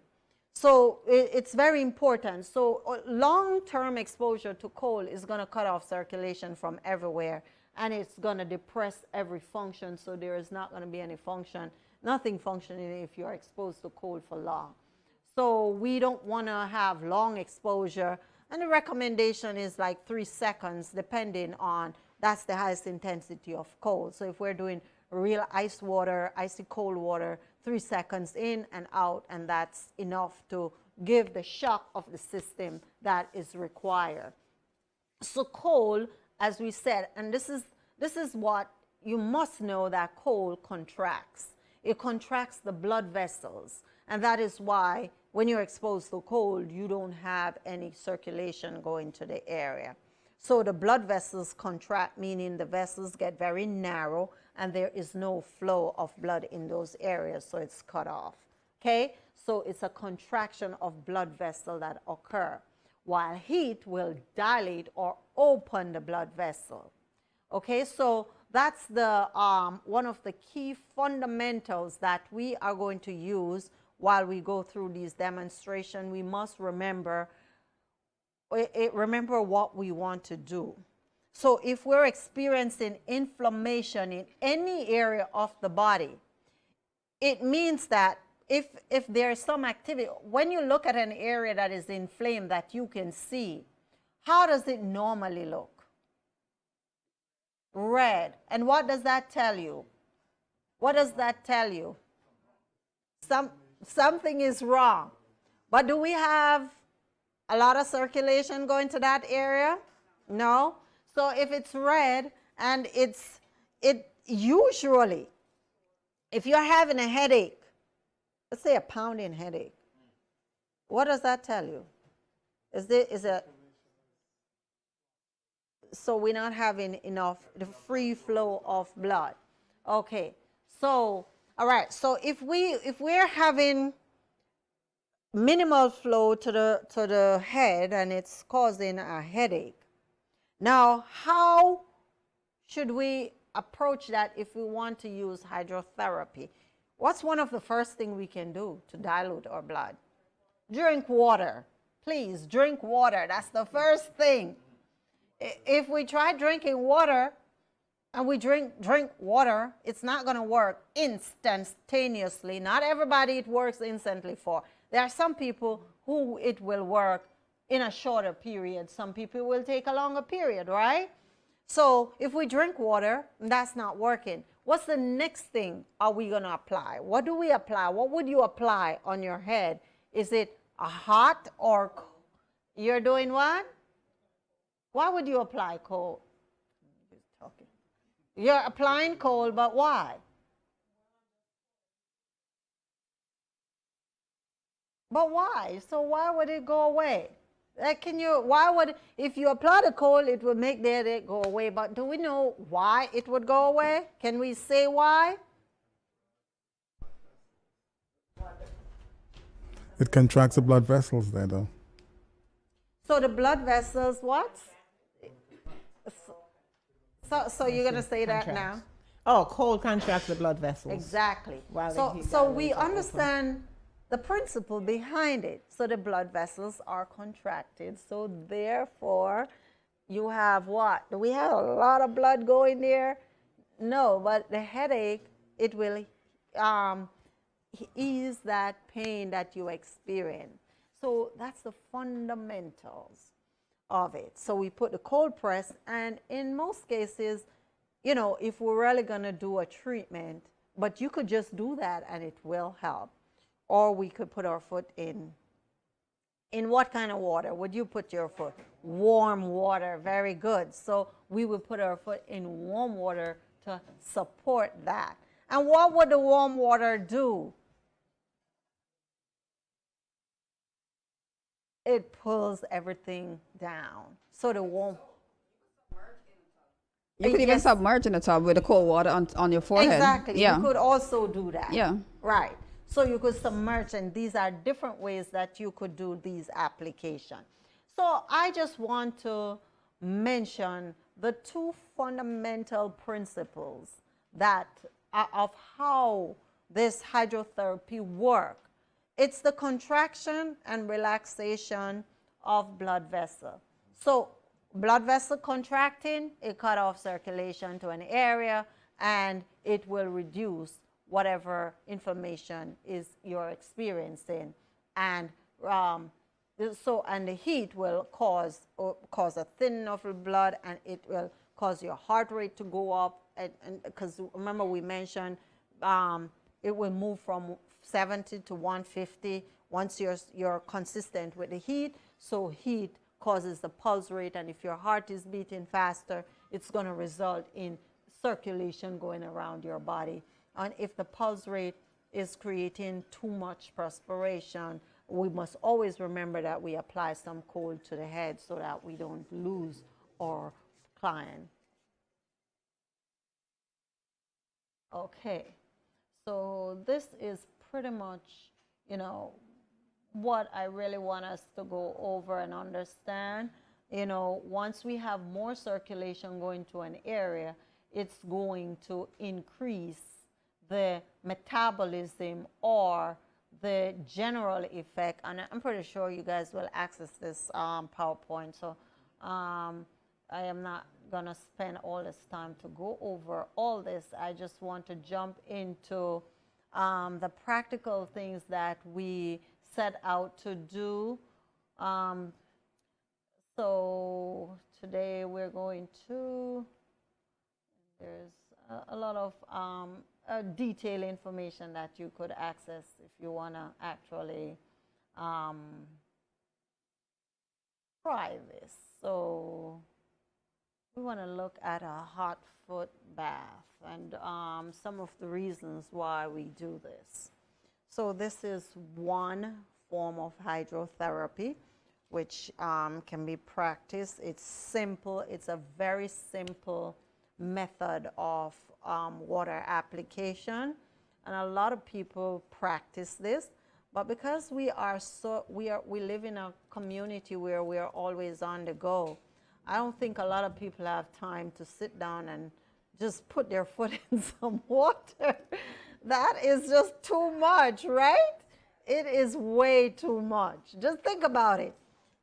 So it's very important. So long-term exposure to cold is going to cut off circulation from everywhere, and it's going to depress every function. So there is not going to be any function, nothing functioning if you're exposed to cold for long. So we don't want to have long exposure, and the recommendation is like 3 seconds, depending on, that's the highest intensity of cold. So if we're doing real ice water, icy cold water, 3 seconds in and out, and that's enough to give the shock of the system that is required. So cold, as we said, and this is what you must know, that cold contracts. It contracts the blood vessels, and that is why when you're exposed to cold, you don't have any circulation going to the area. So the blood vessels contract, meaning the vessels get very narrow and there is no flow of blood in those areas, so it's cut off. Okay? So it's a contraction of blood vessel that occur, while heat will dilate or open the blood vessel. Okay? So that's the one of the key fundamentals that we are going to use while we go through these demonstrations. We must remember what we want to do. So if we're experiencing inflammation in any area of the body, it means that if there's some activity, when you look at an area that is inflamed that you can see, how does it normally look? Red. And what does that tell you? What does that tell you? Something is wrong. But do we have a lot of circulation going to that area? No. So if it's red and it usually, if you're having a headache, let's say a pounding headache, what does that tell you? So we're not having enough, the free flow of blood. Okay. So, all right. So if we're having minimal flow to the head and it's causing a headache, now how should we approach that if we want to use hydrotherapy. What's one of the first things we can do to dilute our blood? Drink water. Please, drink water. That's the first thing. If we try drinking water and we drink water, it's not going to work instantaneously. Not everybody it works instantly for. There are some people who it will work in a shorter period. Some people will take a longer period, right? So if we drink water, that's not working. What's the next thing are we going to apply? What do we apply? What would you apply on your head? Is it a hot or cold? You're doing what? Why would you apply cold? You're applying cold, but why? But why? So why would it go away? Why would, if you apply the cold, it would make the headache go away. But do we know why it would go away? Can we say why? It contracts the blood vessels there, though. So the blood vessels, what? So you're going to say that now? Oh, cold contracts the blood vessels. Exactly. While So we understand the principle behind it. So the blood vessels are contracted. So therefore, you have what? Do we have a lot of blood going there? No, but the headache, it will ease that pain that you experience. So that's the fundamentals of it. So we put the cold press, and in most cases, you know, if we're really going to do a treatment, but you could just do that and it will help. Or we could put our foot in what kind of water would you put your foot? Warm water, very good. So we would put our foot in warm water to support that. And what would the warm water do? It pulls everything down. So the warm... You could even submerge in the tub with the cold water on your forehead. Exactly. Yeah. You could also do that. Yeah. Right. So you could submerge, and these are different ways that you could do these applications. So I just want to mention the two fundamental principles that of how this hydrotherapy works. It's the contraction and relaxation of blood vessel. So blood vessel contracting, it cut off circulation to an area, and it will reduce whatever inflammation is you're experiencing. And and the heat will cause a thinning of the blood, and it will cause your heart rate to go up. And because remember we mentioned it will move from 70 to 150 once you're consistent with the heat. So heat causes the pulse rate, and if your heart is beating faster, it's going to result in circulation going around your body. And if the pulse rate is creating too much perspiration, we must always remember that we apply some cold to the head so that we don't lose our client. Okay, so this is pretty much, you know, what I really want us to go over and understand. You know, once we have more circulation going to an area, it's going to increase the metabolism or the general effect. And I'm pretty sure you guys will access this PowerPoint. So I am not going to spend all this time to go over all this. I just want to jump into the practical things that we set out to do. So today we're going to, there's a lot of detailed information that you could access if you want to actually try this. So we want to look at a hot foot bath and some of the reasons why we do this. So this is one form of hydrotherapy which can be practiced. It's simple. It's a very simple method of water application, and a lot of people practice this. But because we live in a community where we are always on the go, I don't think a lot of people have time to sit down and just put their foot in some water. That is just too much, right? It is way too much. Just think about it.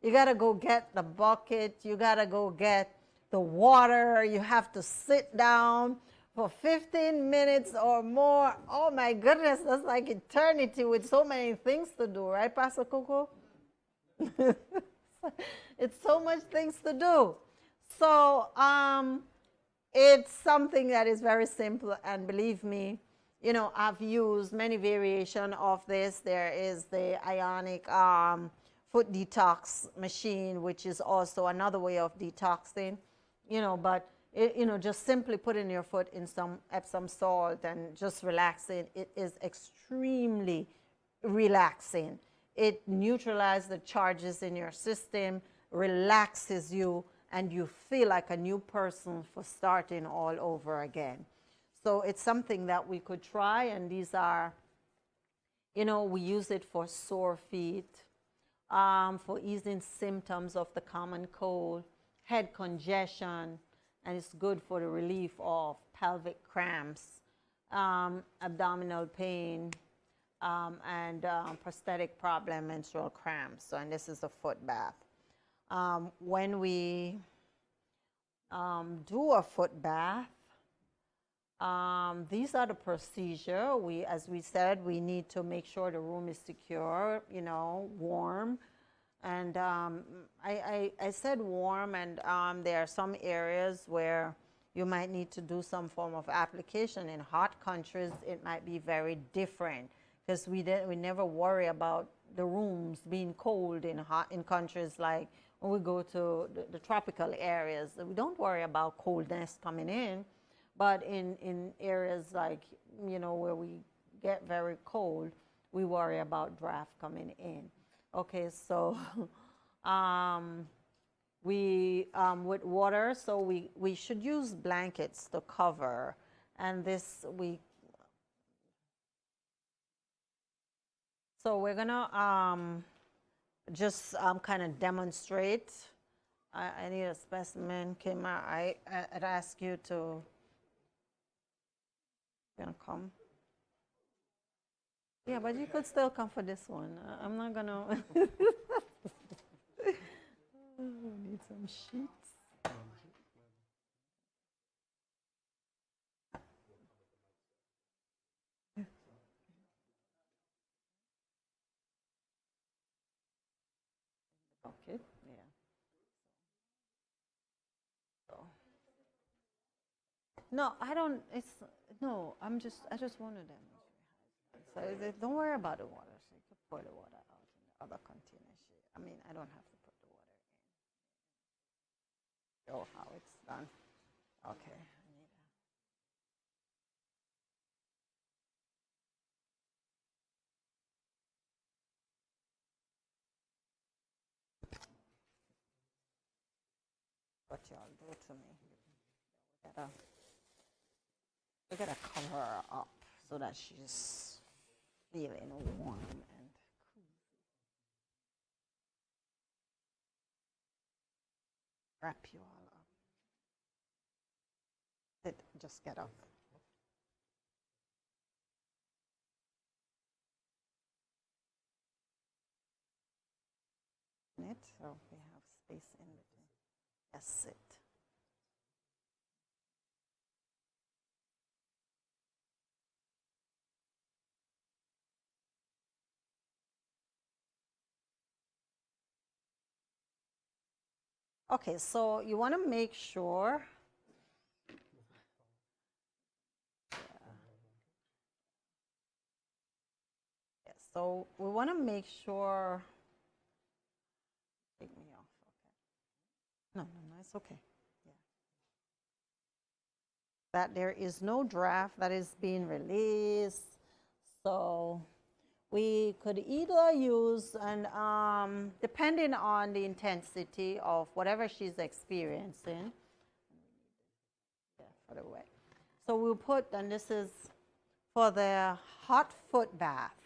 You got to go get the bucket. You got to go get the water. You have to sit down for 15 minutes or more. Oh my goodness, that's like eternity with so many things to do, right, Pastor Coco? It's so much things to do. So it's something that is very simple, and believe me, you know, I've used many variations of this. There is the ionic foot detox machine, which is also another way of detoxing, you know, but it, you know, just simply putting your foot in some Epsom salt and just relaxing, it is extremely relaxing. It neutralizes the charges in your system, relaxes you, and you feel like a new person for starting all over again. So it's something that we could try, and these are, you know, we use it for sore feet, for easing symptoms of the common cold, head congestion, and it's good for the relief of pelvic cramps, abdominal pain, and prosthetic problem, menstrual cramps. So, and this is a foot bath. When we do a foot bath, these are the procedure. As we said, we need to make sure the room is secure, you know, warm. And I said warm, and there are some areas where you might need to do some form of application. In hot countries, it might be very different, because we never worry about the rooms being cold in countries like when we go to the tropical areas. We don't worry about coldness coming in. But in areas like, you know, where we get very cold, we worry about draft coming in. Okay, so with water, so we should use blankets to cover. And this so we're gonna just kind of demonstrate. I need a specimen. I'd ask you to come. Yeah, but you could still come for this one. I'm not gonna. We need some sheets. Okay. Yeah. So. No, I don't. No. I just wanted them. So don't worry about the water. So you could pour the water out in the other container. I mean, I don't have to put the water in. Show how it's done. Okay. What y'all do to me? We gotta cover her up so that she's feeling warm and cozy. Wrap you all up. Just get up. So we have space in between. Yes, sit. Okay, so you want to make sure. Yeah, so we want to make sure. Take me off. Okay. No, it's okay. Yeah. That there is no draft that is being released. So we could either use, and depending on the intensity of whatever she's experiencing, yeah, for the wet. So we'll put, and this is for the hot foot bath.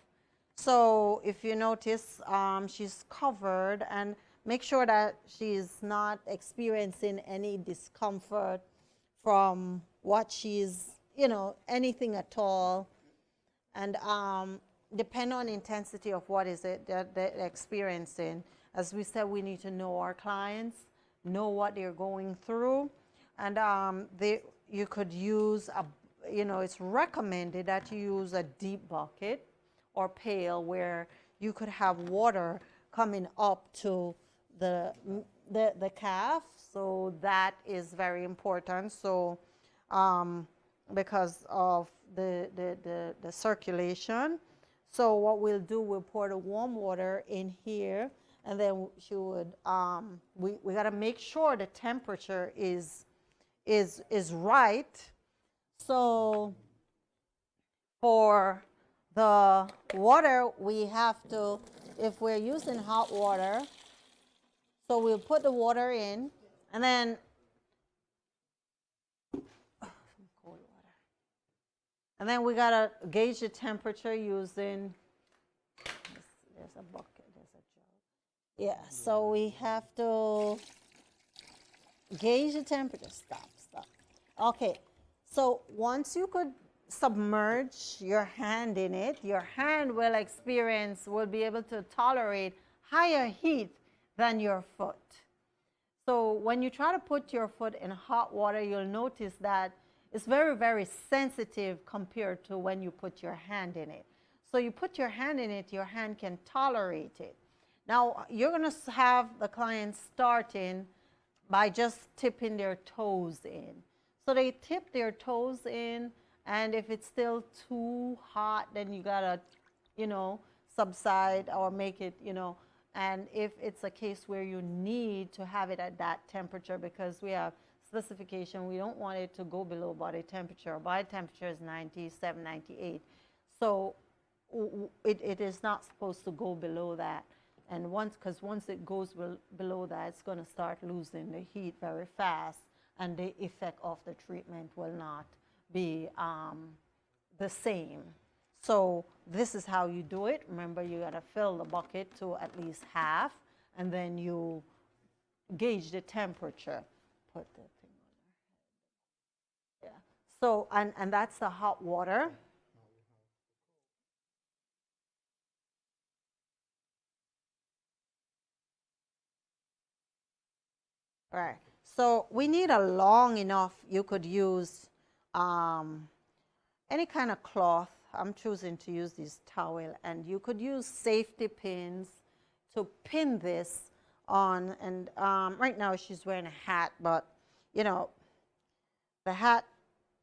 So if you notice, she's covered, and make sure that she's not experiencing any discomfort from what she's, you know, anything at all. And depend on intensity of what is it that they're experiencing. As we said, we need to know our clients, know what they're going through. And you could use you know, it's recommended that you use a deep bucket or pail where you could have water coming up to the calf. So that is very important. So because of the circulation. So what we'll do, we'll pour the warm water in here, and then she would, we got to make sure the temperature is right. So for the water, we have to, if we're using hot water, so we'll put the water in, and then cold water. And then we gotta gauge the temperature using, there's a bucket, there's a jug. Yeah, so we have to gauge the temperature. Stop. Okay, so once you could submerge your hand in it, your hand will be able to tolerate higher heat than your foot. So when you try to put your foot in hot water, you'll notice that it's very, very sensitive compared to when you put your hand in it. So you put your hand in it, your hand can tolerate it. Now, you're going to have the client starting by just tipping their toes in. So they tip their toes in, and if it's still too hot, then you got to, you know, subside or make it, you know. And if it's a case where you need to have it at that temperature, because we have specification, we don't want it to go below body temperature. Body temperature is 97, 98. So it is not supposed to go below that. And once it goes below that, it's going to start losing the heat very fast, and the effect of the treatment will not be the same. So this is how you do it. Remember, you got to fill the bucket to at least half, and then you gauge the temperature. Put the thing on there. Yeah. So, and that's the hot water. All right. So we need a long enough, you could use any kind of cloth. I'm choosing to use this towel, and you could use safety pins to pin this on. And right now she's wearing a hat, but you know, the hat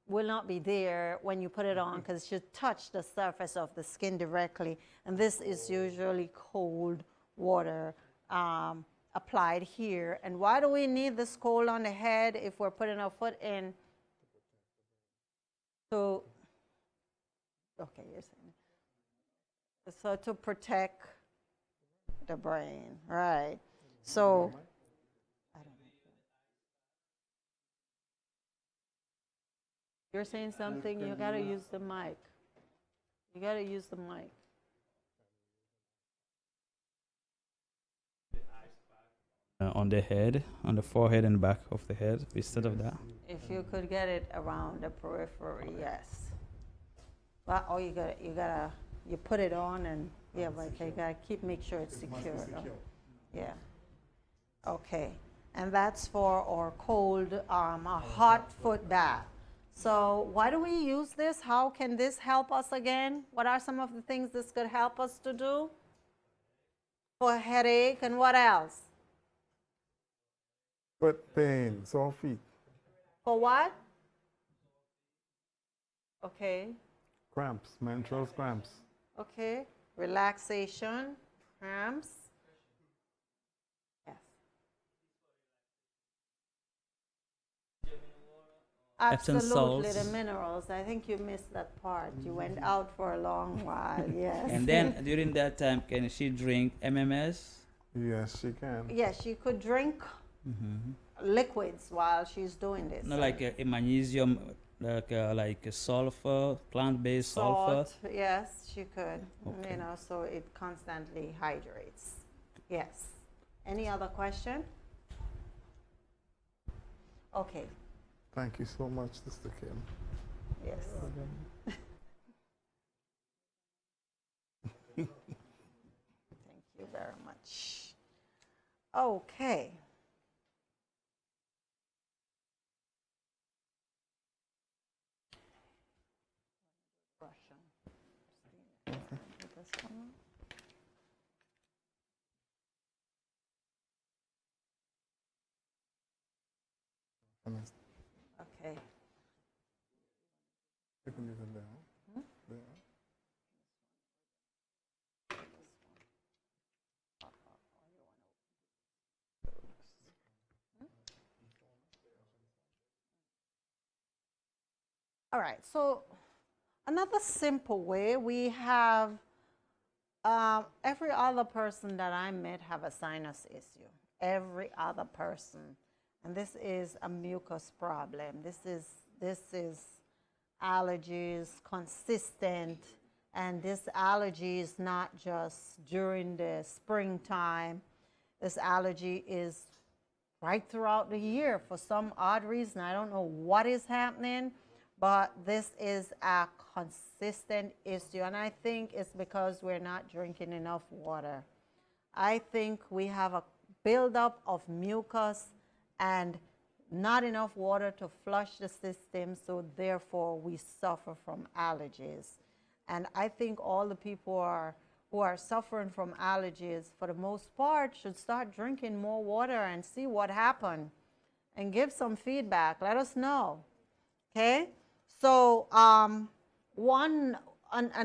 will not be there when you put it on because it should touch the surface of the skin directly. And this is usually cold water applied here. And why do we need this cold on the head if we're putting our foot in? So, okay, you're saying. So to protect the brain, right? So, I don't know. You're saying something, you gotta use the mic. You gotta use the mic. On the head, on the forehead and back of the head, instead of that. If you could get it around the periphery, yes. Well, oh, you put it on, and yeah, but you gotta make sure it's secure. Yeah. Okay, and that's for our cold, a hot foot bath. So why do we use this? How can this help us again? What are some of the things this could help us to do? For headache, and what else? Foot pain, sore feet. For what? Okay. Cramps, menstrual cramps. Okay. Relaxation, cramps. Yes. Absolutely, the minerals. I think you missed that part. You went out for a long while, yes. And then during that time, can she drink MMS? Yes, she can. Yes, she could drink liquids while she's doing this. No, like a magnesium, like a sulfur, plant-based sulfur. Yes, she could. Okay. You know, so it constantly hydrates. Yes. Any other question? Okay. Thank you so much, Sister Kim. Yes. Thank you very much. Okay. Russian. This one. Okay. You can use it there. There. All right, so another simple way, we have every other person that I met have a sinus issue. Every other person. And this is a mucus problem. This is allergies, consistent, and this allergy is not just during the springtime. This allergy is right throughout the year for some odd reason. I don't know what is happening, but this is a consistent issue, and I think it's because we're not drinking enough water. I think we have a buildup of mucus and not enough water to flush the system, so therefore we suffer from allergies. And I think all the people who are suffering from allergies, for the most part, should start drinking more water and see what happened and give some feedback. Let us know. Okay? So and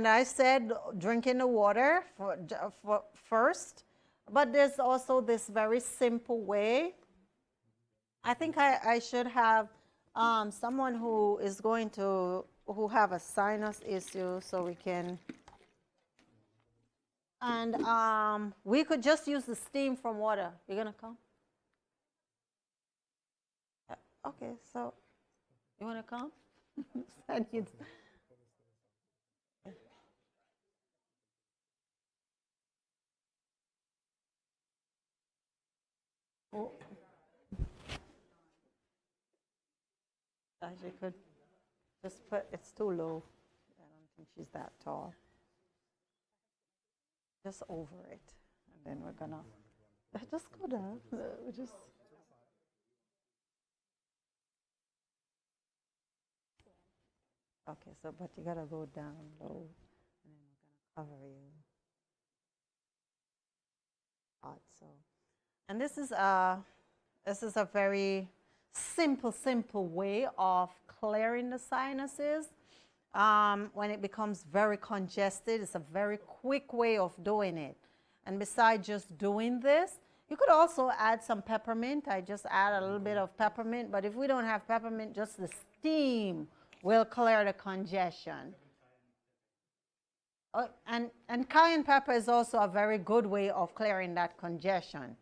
I said drinking the water for first, but there's also this very simple way. I think I should have someone who is going to, who have a sinus issue, so we can, and we could just use the steam from water. You're gonna come? Okay, so you wanna come? Oh. She could just put, it's too low. I don't think she's that tall. Just over it. And then we're gonna, just go down. Just. Okay, so, but you gotta go down low, and then we're gonna cover you. Hot, so. And this is a very simple way of clearing the sinuses. When it becomes very congested, it's a very quick way of doing it. And besides just doing this, you could also add some peppermint. I just add a little bit of peppermint, but if we don't have peppermint, just the steam will clear the congestion. And cayenne pepper is also a very good way of clearing that congestion.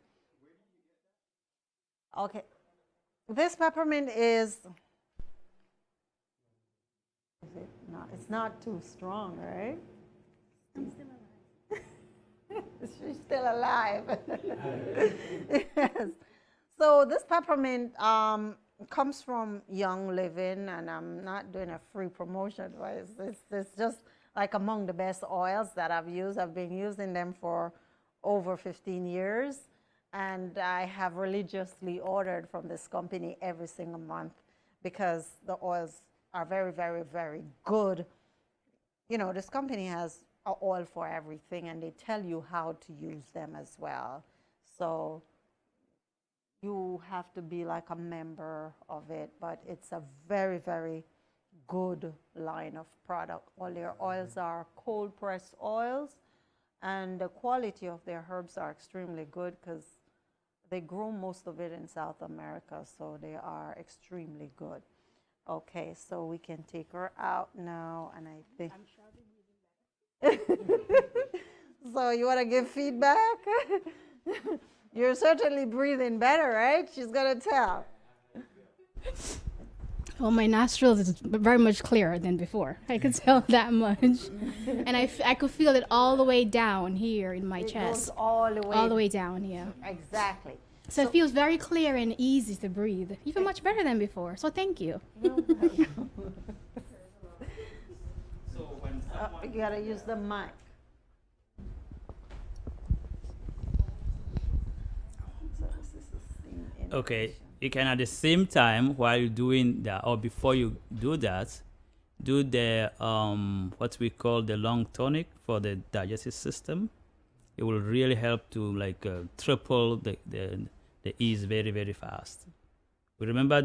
Okay. This peppermint is it not, it's not too strong, right? I'm still alive. She's still alive. Yes. So this peppermint comes from Young Living, and I'm not doing a free promotion, but it's just like among the best oils that I've used. I've been using them for over 15 years. And I have religiously ordered from this company every single month because the oils are very, very, very good. You know, this company has an oil for everything, and they tell you how to use them as well. So you have to be like a member of it, but it's a very, very good line of product. All their oils are cold pressed oils, and the quality of their herbs are extremely good because they grow most of it in South America, so they are extremely good. Okay, so we can take her out now, and I think. I'm sure I'll be breathing better. So you want to give feedback? You're certainly breathing better, right? She's gonna tell. Well, my nostrils is very much clearer than before. I could tell that much. And I could feel it all the way down here in my chest. Goes all the way. All the way down, yeah. Exactly. So it feels very clear and easy to breathe, even much better than before. So thank you. You gotta use the mic. Okay, you can at the same time while you're doing that or before you do that, do the what we call the lung tonic for the digestive system. It will really help to like triple the ease very, very fast. We remember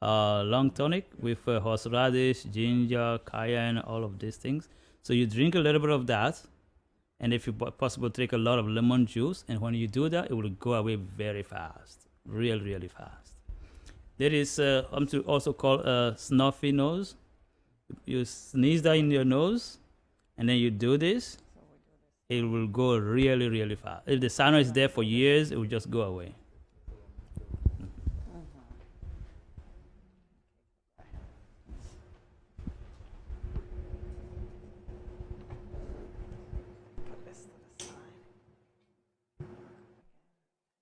our lung tonic with horseradish, ginger, cayenne, all of these things. So you drink a little bit of that, and if you possible, take a lot of lemon juice. And when you do that, it will go away very fast, really, really fast. There is something also called a snuffy nose. You sneeze that in your nose, and then you do this. It will go really, really fast. If the sinus is there for years, it will just go away.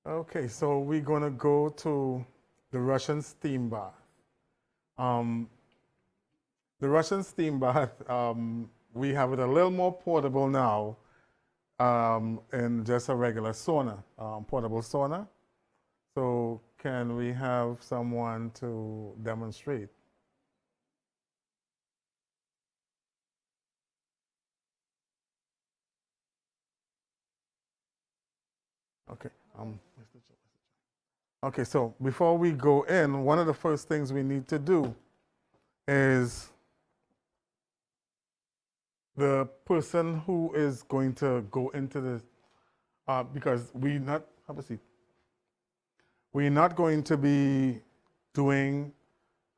Okay, so we're going to go to the Russian steam bath. The Russian steam bath, we have it a little more portable now in just a regular sauna, portable sauna. So can we have someone to demonstrate? Okay. Okay, so before we go in, one of the first things we need to do is the person who is going to go into the, because we're not, have a seat. We're not going to be doing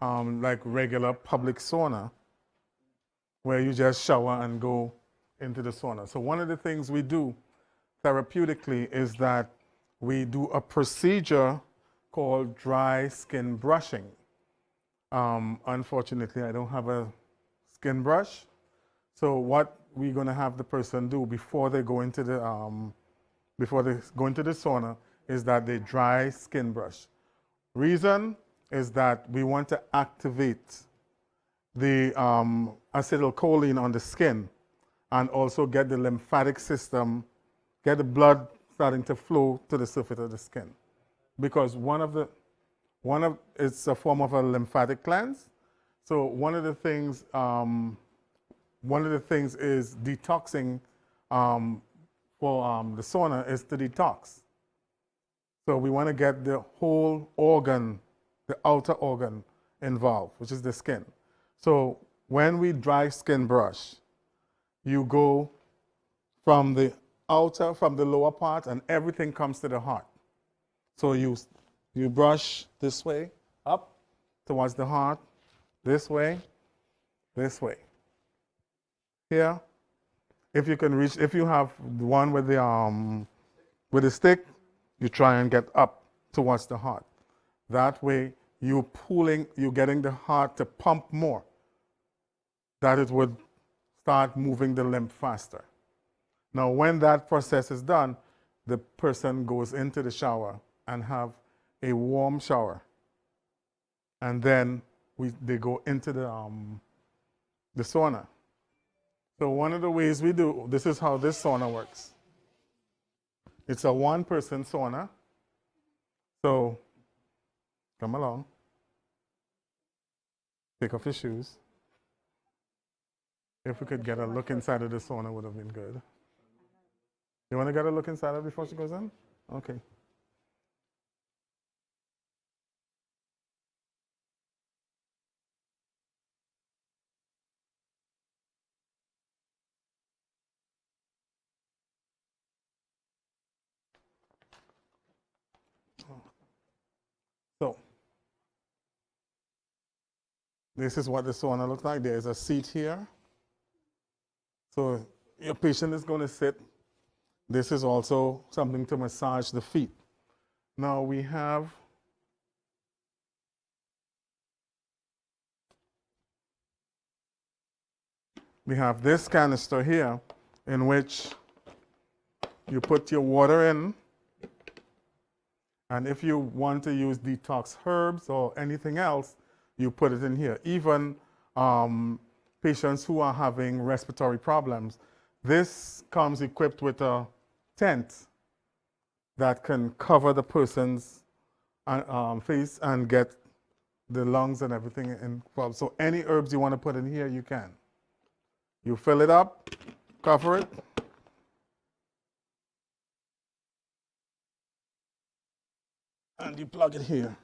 like regular public sauna where you just shower and go into the sauna. So one of the things we do therapeutically is that we do a procedure called dry skin brushing. Unfortunately, I don't have a skin brush. So what we're going to have the person do before they go into the sauna is that they dry skin brush. Reason is that we want to activate the acetylcholine on the skin and also get the lymphatic system, get the blood starting to flow to the surface of the skin. Because it's a form of a lymphatic cleanse. So one of the things is detoxing for the sauna is to detox. So we want to get the whole organ, the outer organ involved, which is the skin. So when we dry skin brush, you go from the outer, from the lower part, and everything comes to the heart. So you brush this way, up towards the heart, this way. Here, if you can reach, if you have the one with the stick, you try and get up towards the heart. That way, you're getting the heart to pump more, that it would start moving the lymph faster. Now, when that process is done, the person goes into the shower and have a warm shower. And then they go into the sauna. So one of the ways we do, this is how this sauna works. It's a one-person sauna. So come along. Take off your shoes. If we could get a look inside of the sauna, would have been good. You want to get a look inside of it before she goes in? Okay. So, this is what the sauna looks like. There is a seat here. So, your patient is going to sit. This is also something to massage the feet. Now we have this canister here in which you put your water in And if you want to use detox herbs or anything else, you put it in here. Even patients who are having respiratory problems, this comes equipped with a tent that can cover the person's face and get the lungs and everything involved. So any herbs you want to put in here, you can. You fill it up, cover it. And you plug it here.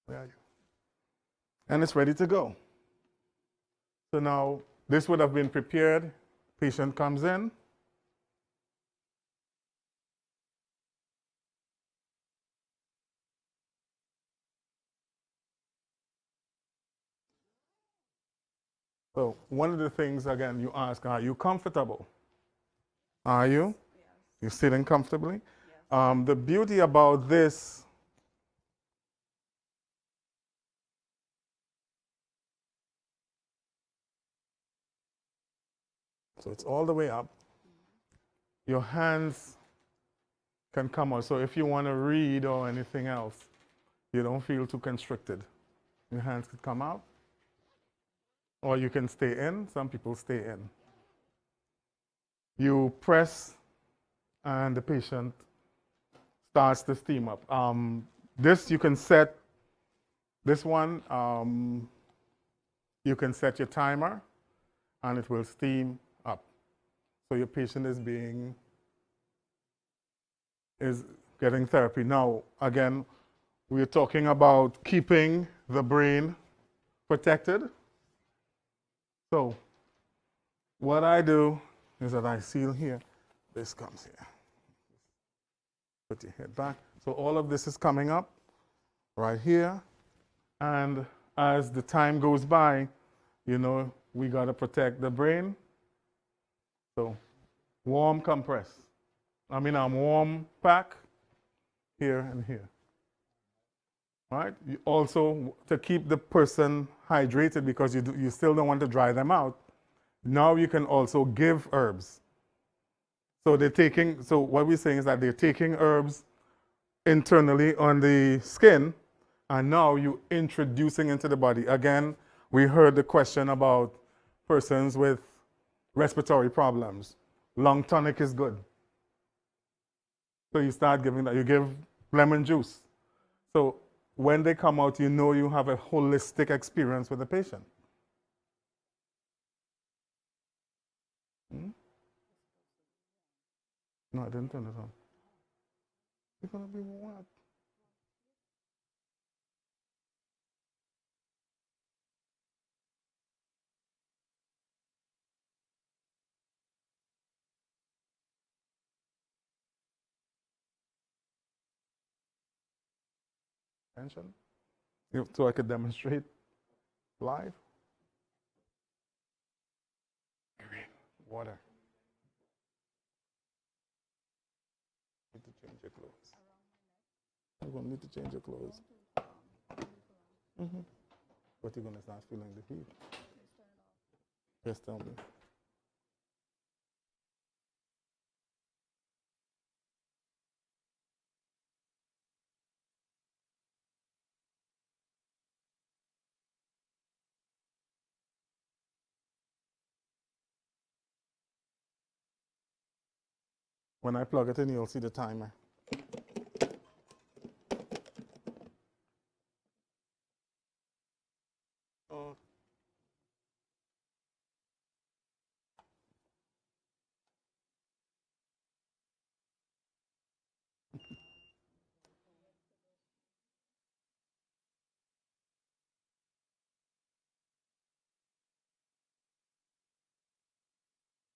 Where are you? And it's ready to go. So now this would have been prepared. Patient comes in. So one of the things, again, you ask, are you comfortable? Are you? Yes. You're sitting comfortably? Yes. The beauty about this, so it's all the way up. Your hands can come out. So if you want to read or anything else, you don't feel too constricted. Your hands could come out. Or you can stay in. Some people stay in. You press and the patient starts to steam up. This you can set, this one, you can set your timer and it will steam up. So your patient is getting therapy. Now, again, we're talking about keeping the brain protected. So what I do is that I seal here. This comes here. Put your head back. So all of this is coming up right here. And as the time goes by, you know, we got to protect the brain. So warm compress. Warm pack here and here. Right? You also, to keep the person hydrated, because you still don't want to dry them out, now you can also give herbs. So what we're saying is that they're taking herbs internally on the skin, and now you're introducing into the body. Again, we heard the question about persons with respiratory problems. Lung tonic is good. So you start giving that. You give lemon juice. So when they come out, you know you have a holistic experience with the patient. No, I didn't turn it on. It's going to be what? Attention. So I could demonstrate live. Water. Need to change your clothes. You're going to need to change your clothes. But you're going to start feeling the heat. Just tell me. When I plug it in, you'll see the timer. Oh.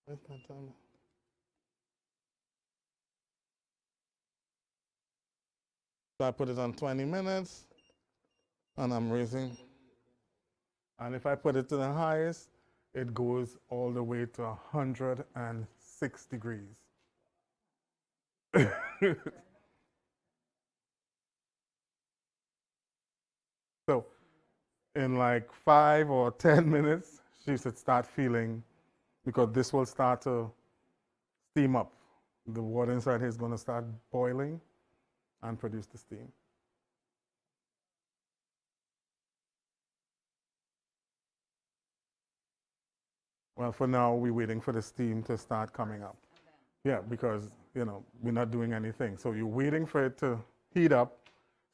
Where's my timer? So I put it on 20 minutes, and I'm raising. And if I put it to the highest, it goes all the way to 106 degrees. So in like 5 or 10 minutes, she should start feeling because this will start to steam up. The water inside here is going to start boiling and produce the steam. Well, for now, we're waiting for the steam to start coming up. Yeah, because, you know, we're not doing anything. So you're waiting for it to heat up,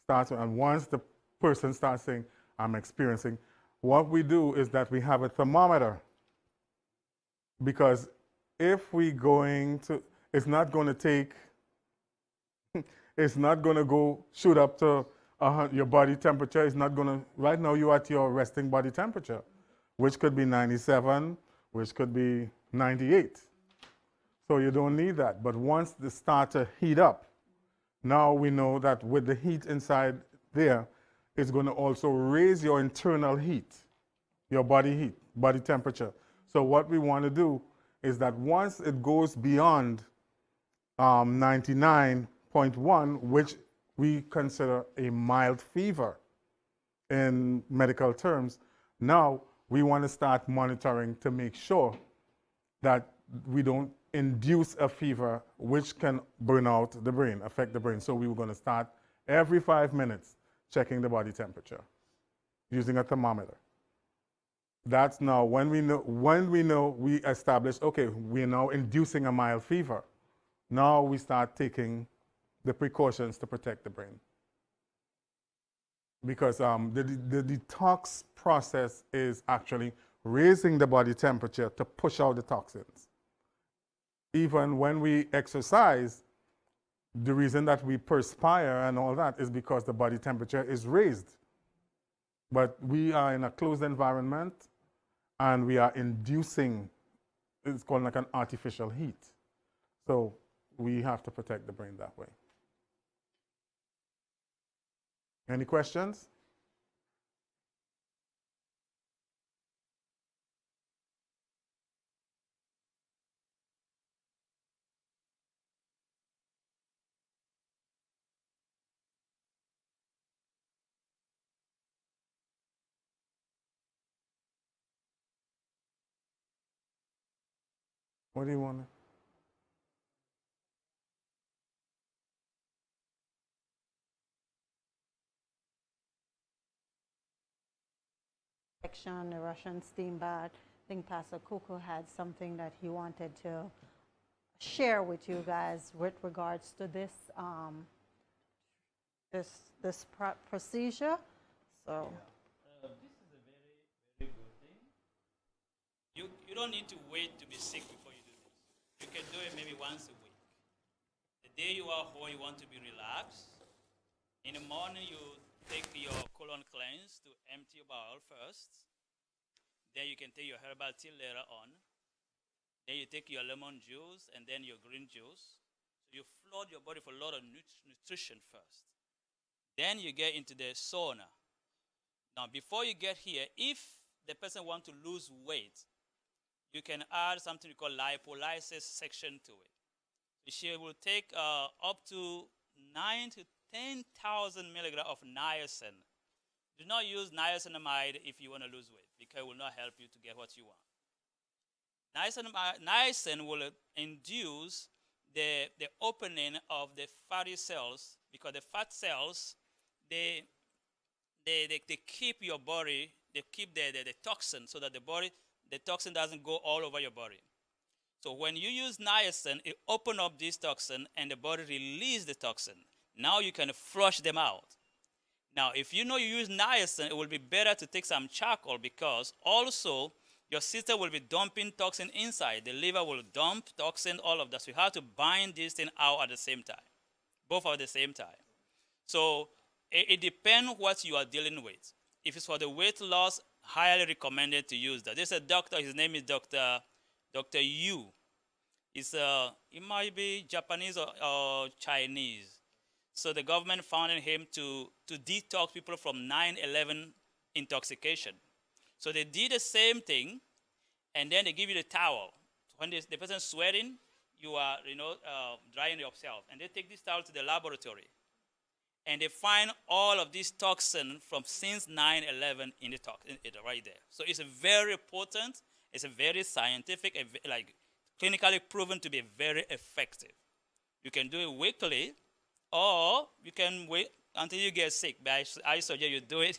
and once the person starts saying, I'm experiencing, what we do is that we have a thermometer. Because if we're going to, it's not going to take, it's not going to go shoot up to your body temperature. It's not going to, right now you're at your resting body temperature, which could be 97, which could be 98. So you don't need that. But once they start to heat up, now we know that with the heat inside there, it's going to also raise your internal heat, your body heat, body temperature. So what we want to do is that once it goes beyond 99.1, which we consider a mild fever in medical terms, now we want to start monitoring to make sure that we don't induce a fever which can burn out the brain, affect the brain. So we were going to start every 5 minutes checking the body temperature using a thermometer. That's now when we know we establish, okay, we're now inducing a mild fever. Now we start taking the precautions to protect the brain. Because the detox process is actually raising the body temperature to push out the toxins. Even when we exercise, the reason that we perspire and all that is because the body temperature is raised. But we are in a closed environment and we are inducing, it's called like an artificial heat. So we have to protect the brain that way. Any questions? What do you want? The Russian steam bath. I think Pastor Cuckoo had something that he wanted to share with you guys with regards to this this procedure. So this is a very, very good thing. You don't need to wait to be sick before you do this. You can do it maybe once a week. The day you are home, you want to be relaxed. In the morning, you take your colon cleanse to empty your bowel first. Then you can take your herbal tea later on. Then you take your lemon juice and then your green juice. So you flood your body for a lot of nutrition first. Then you get into the sauna. Now, before you get here, if the person wants to lose weight, you can add something we call lipolysis section to it. She will take up to 9 to 10,000 milligrams of niacin. Do not use niacinamide if you want to lose weight, because it will not help you to get what you want. Niacin will induce the opening of the fatty cells, because the fat cells, they keep your body, they keep the toxin, so that the toxin doesn't go all over your body. So when you use niacin, it opens up this toxin and the body releases the toxin. Now you can flush them out. Now, if you know you use niacin, it will be better to take some charcoal, because also your system will be dumping toxin inside. The liver will dump toxin, all of that. So you have to bind this thing out at the same time, both at the same time. So it depends what you are dealing with. If it's for the weight loss, highly recommended to use that. There's a doctor, his name is Dr. Yu. He might be Japanese or Chinese. So the government founded him to detox people from 9/11 intoxication. So they did the same thing, and then they give you the towel. When the person's sweating, you are drying yourself. And they take this towel to the laboratory. And they find all of this toxin from since 9/11 in the toxin right there. So it's very potent, It's a very scientific, like clinically proven to be very effective. You can do it weekly, or you can wait until you get sick. But I suggest you do it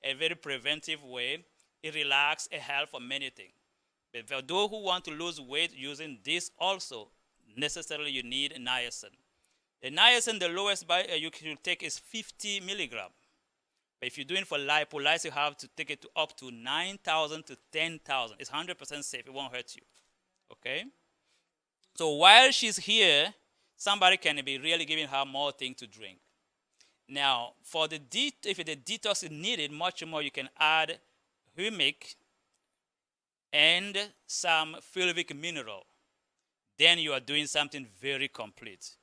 a very preventive way. It relaxes, it helps for many things. But for those who want to lose weight using this also, necessarily you need niacin. The niacin, the lowest you can take is 50 milligram. But if you're doing for lipolysis, you have to take it to up to 9,000 to 10,000. It's 100% safe. It won't hurt you. Okay? So while she's here, somebody can be really giving her more things to drink. Now, for the if the detox is needed, much more, you can add humic and some fulvic mineral. Then you are doing something very complete.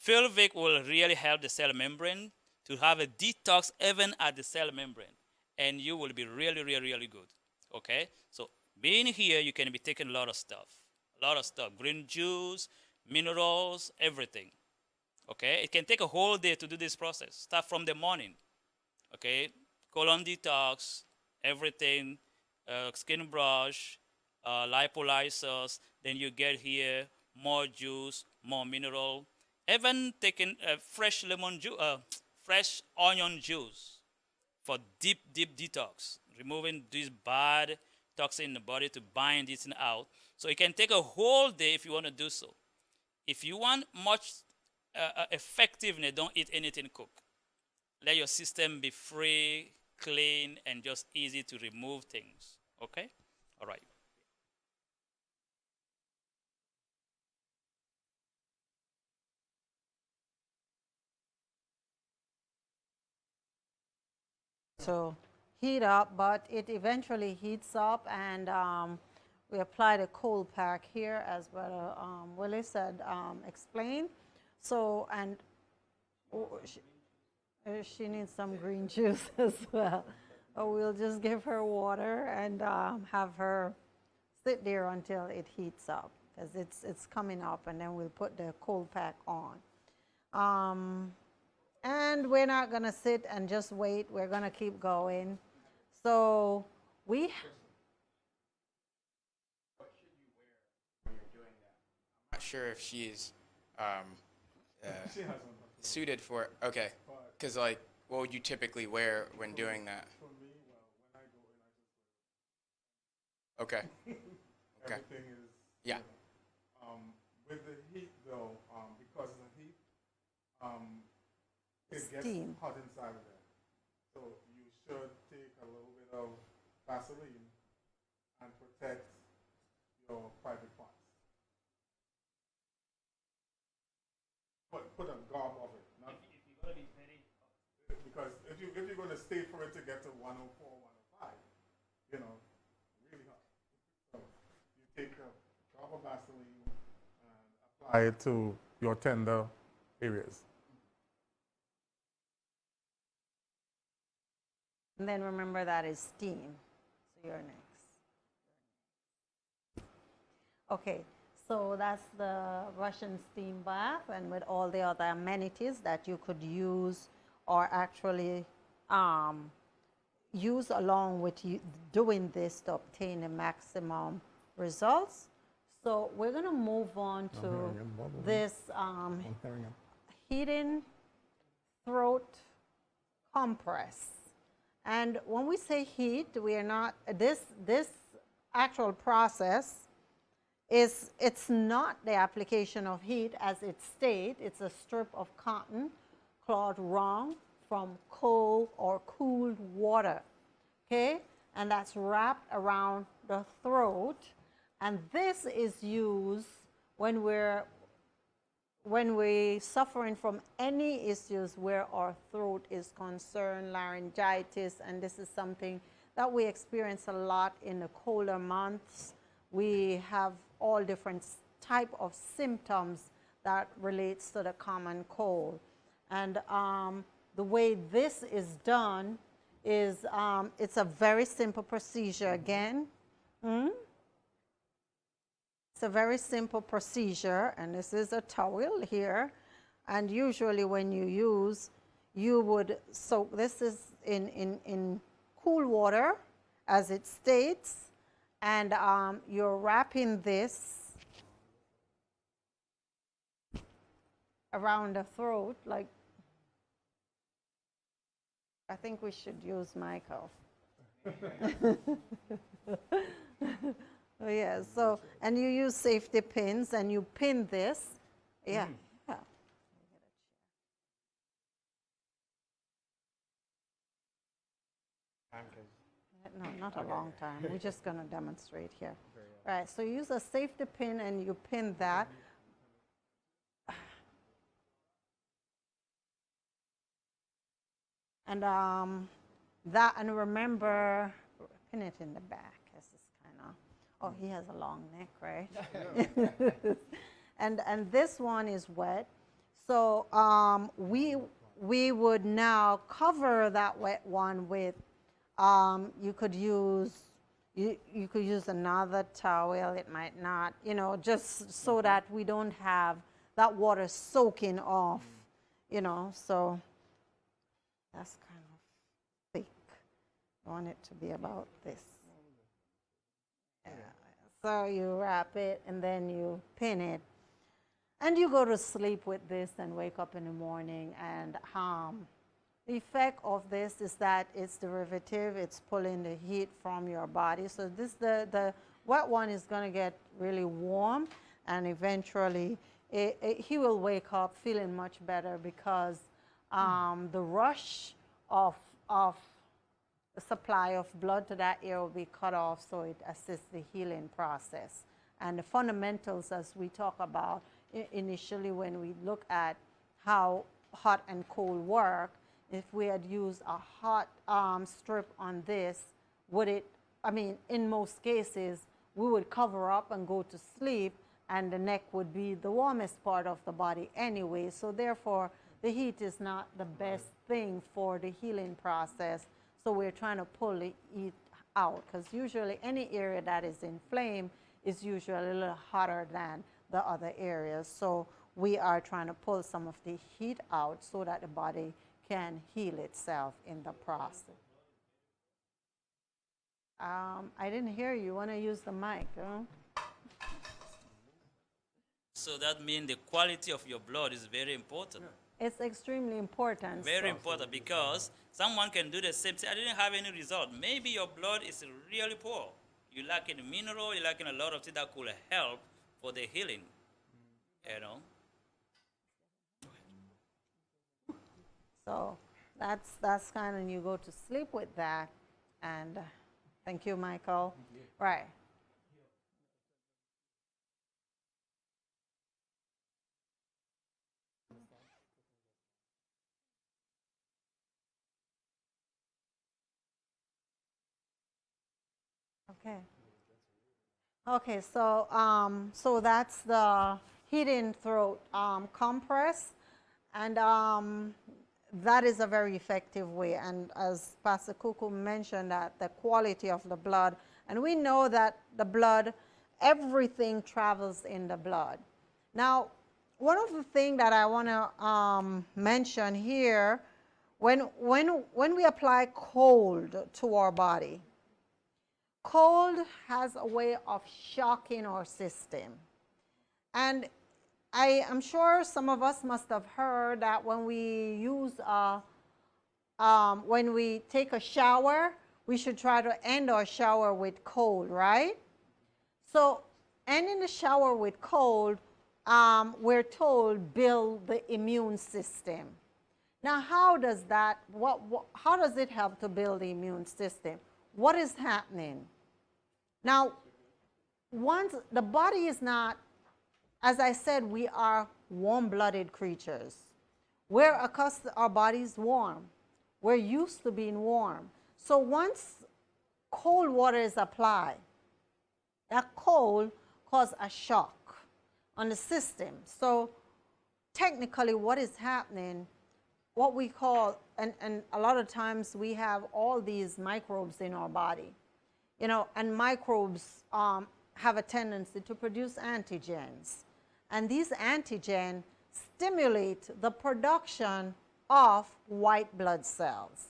Fulvic will really help the cell membrane to have a detox even at the cell membrane. And you will be really, really, really good. Okay? So being here, you can be taking a lot of stuff. A lot of stuff. Green juice, minerals, everything. Okay? It can take a whole day to do this process. Start from the morning. Okay? Colon detox, everything, skin brush, lipolysis. Then you get here more juice, more mineral. Even taking fresh lemon juice, fresh onion juice for deep, deep detox, removing this bad toxin in the body to bind it out. So it can take a whole day if you want to do so. If you want much effectiveness, don't eat anything cooked. Let your system be free, clean, and just easy to remove things. Okay? All right. To heat up, but it eventually heats up, and we applied a cold pack here, as Brother Willie said, explain. So, and she needs some green juice as well. We'll just give her water and have her sit there until it heats up, because it's coming up, and then we'll put the cold pack on. And we're not going to sit and just wait. We're going to keep going. So we... What should you wear when you're doing that? I'm not sure if she's suited for it. Okay. Because, like, what would you typically wear when doing that? For me, well, when I go in, I just wear. Okay. Okay. Everything is. Yeah. With the heat, though, because of the heat, it Steam. gets hot inside of there. So you should take a little bit of Vaseline and protect your private parts. Put a garb of it. Not if you're going to be very, because if you're going to stay for it to get to 104, 105, you know, really hot. So you take a garb of Vaseline and apply it to your tender areas. And then remember that is steam. So you're next. Okay, so that's the Russian steam bath, and with all the other amenities that you could use or actually use along with you doing this to obtain the maximum results. So we're going to move on to this heating throat compress. And when we say heat, we are not, this actual process is, it's not the application of heat as it states. It's a strip of cotton cloth wrung from cold or cooled water, okay? And that's wrapped around the throat. And this is used when we're suffering from any issues where our throat is concerned, laryngitis, and this is something that we experience a lot in the colder months. We have all different type of symptoms that relates to the common cold. And the way this is done is it's a very simple procedure again. It's a very simple procedure, and this is a towel here. And usually when you would soak, this is in cool water, as it states, And you're wrapping this around the throat, like, I think we should use Michael. Oh, yeah, so, and you use safety pins and you pin this. Yeah. Yeah. No, not a long time. We're just going to demonstrate here. Right, so you use a safety pin and you pin that. And that, and remember, pin it in the back. This is kind of, oh, he has a long neck, right? and this one is wet. So we would now cover that wet one with, you could use another towel. It might not, you know, just so that we don't have that water soaking off, you know, so. That's kind of thick. I want it to be about this. Yeah. So you wrap it and then you pin it. And you go to sleep with this and wake up in the morning. And the effect of this is that it's derivative. It's pulling the heat from your body. So this the wet one is going to get really warm. And eventually he will wake up feeling much better because the rush of the supply of blood to that area will be cut off, so it assists the healing process. And the fundamentals, as we talk about initially when we look at how hot and cold work, if we had used a hot strip on this, would it, I mean, in most cases, we would cover up and go to sleep, and the neck would be the warmest part of the body anyway. So therefore, the heat is not the best thing for the healing process. So we're trying to pull the heat out, because usually any area that is inflamed is usually a little hotter than the other areas. So we are trying to pull some of the heat out so that the body can heal itself in the process. I didn't hear you. Want to use the mic? Huh? So that means the quality of your blood is very important. It's extremely important. Very important, because someone can do the same thing. I didn't have any result. Maybe your blood is really poor. You lack in mineral, you lack in a lot of things that could help for the healing. You know? So that's kind of, you go to sleep with that. And thank you, Michael. Thank you. Right. Okay. Okay, so so that's the heating throat compress, and that is a very effective way. And as Pastor Kuku mentioned, that the quality of the blood, and we know that the blood, everything travels in the blood. Now, one of the things that I want to mention here, when we apply cold to our body, cold has a way of shocking our system. And I am sure some of us must have heard that when we use when we take a shower, we should try to end our shower with cold, right? So ending the shower with cold, we're told, build the immune system. Now, how does that, how does it help to build the immune system? What is happening? Now, once the body is not, as I said, we are warm-blooded creatures. We're accustomed, our body's warm. We're used to being warm. So once cold water is applied, that cold causes a shock on the system. So technically what is happening, what we call, and a lot of times we have all these microbes in our body, you know, and microbes have a tendency to produce antigens. And these antigens stimulate the production of white blood cells.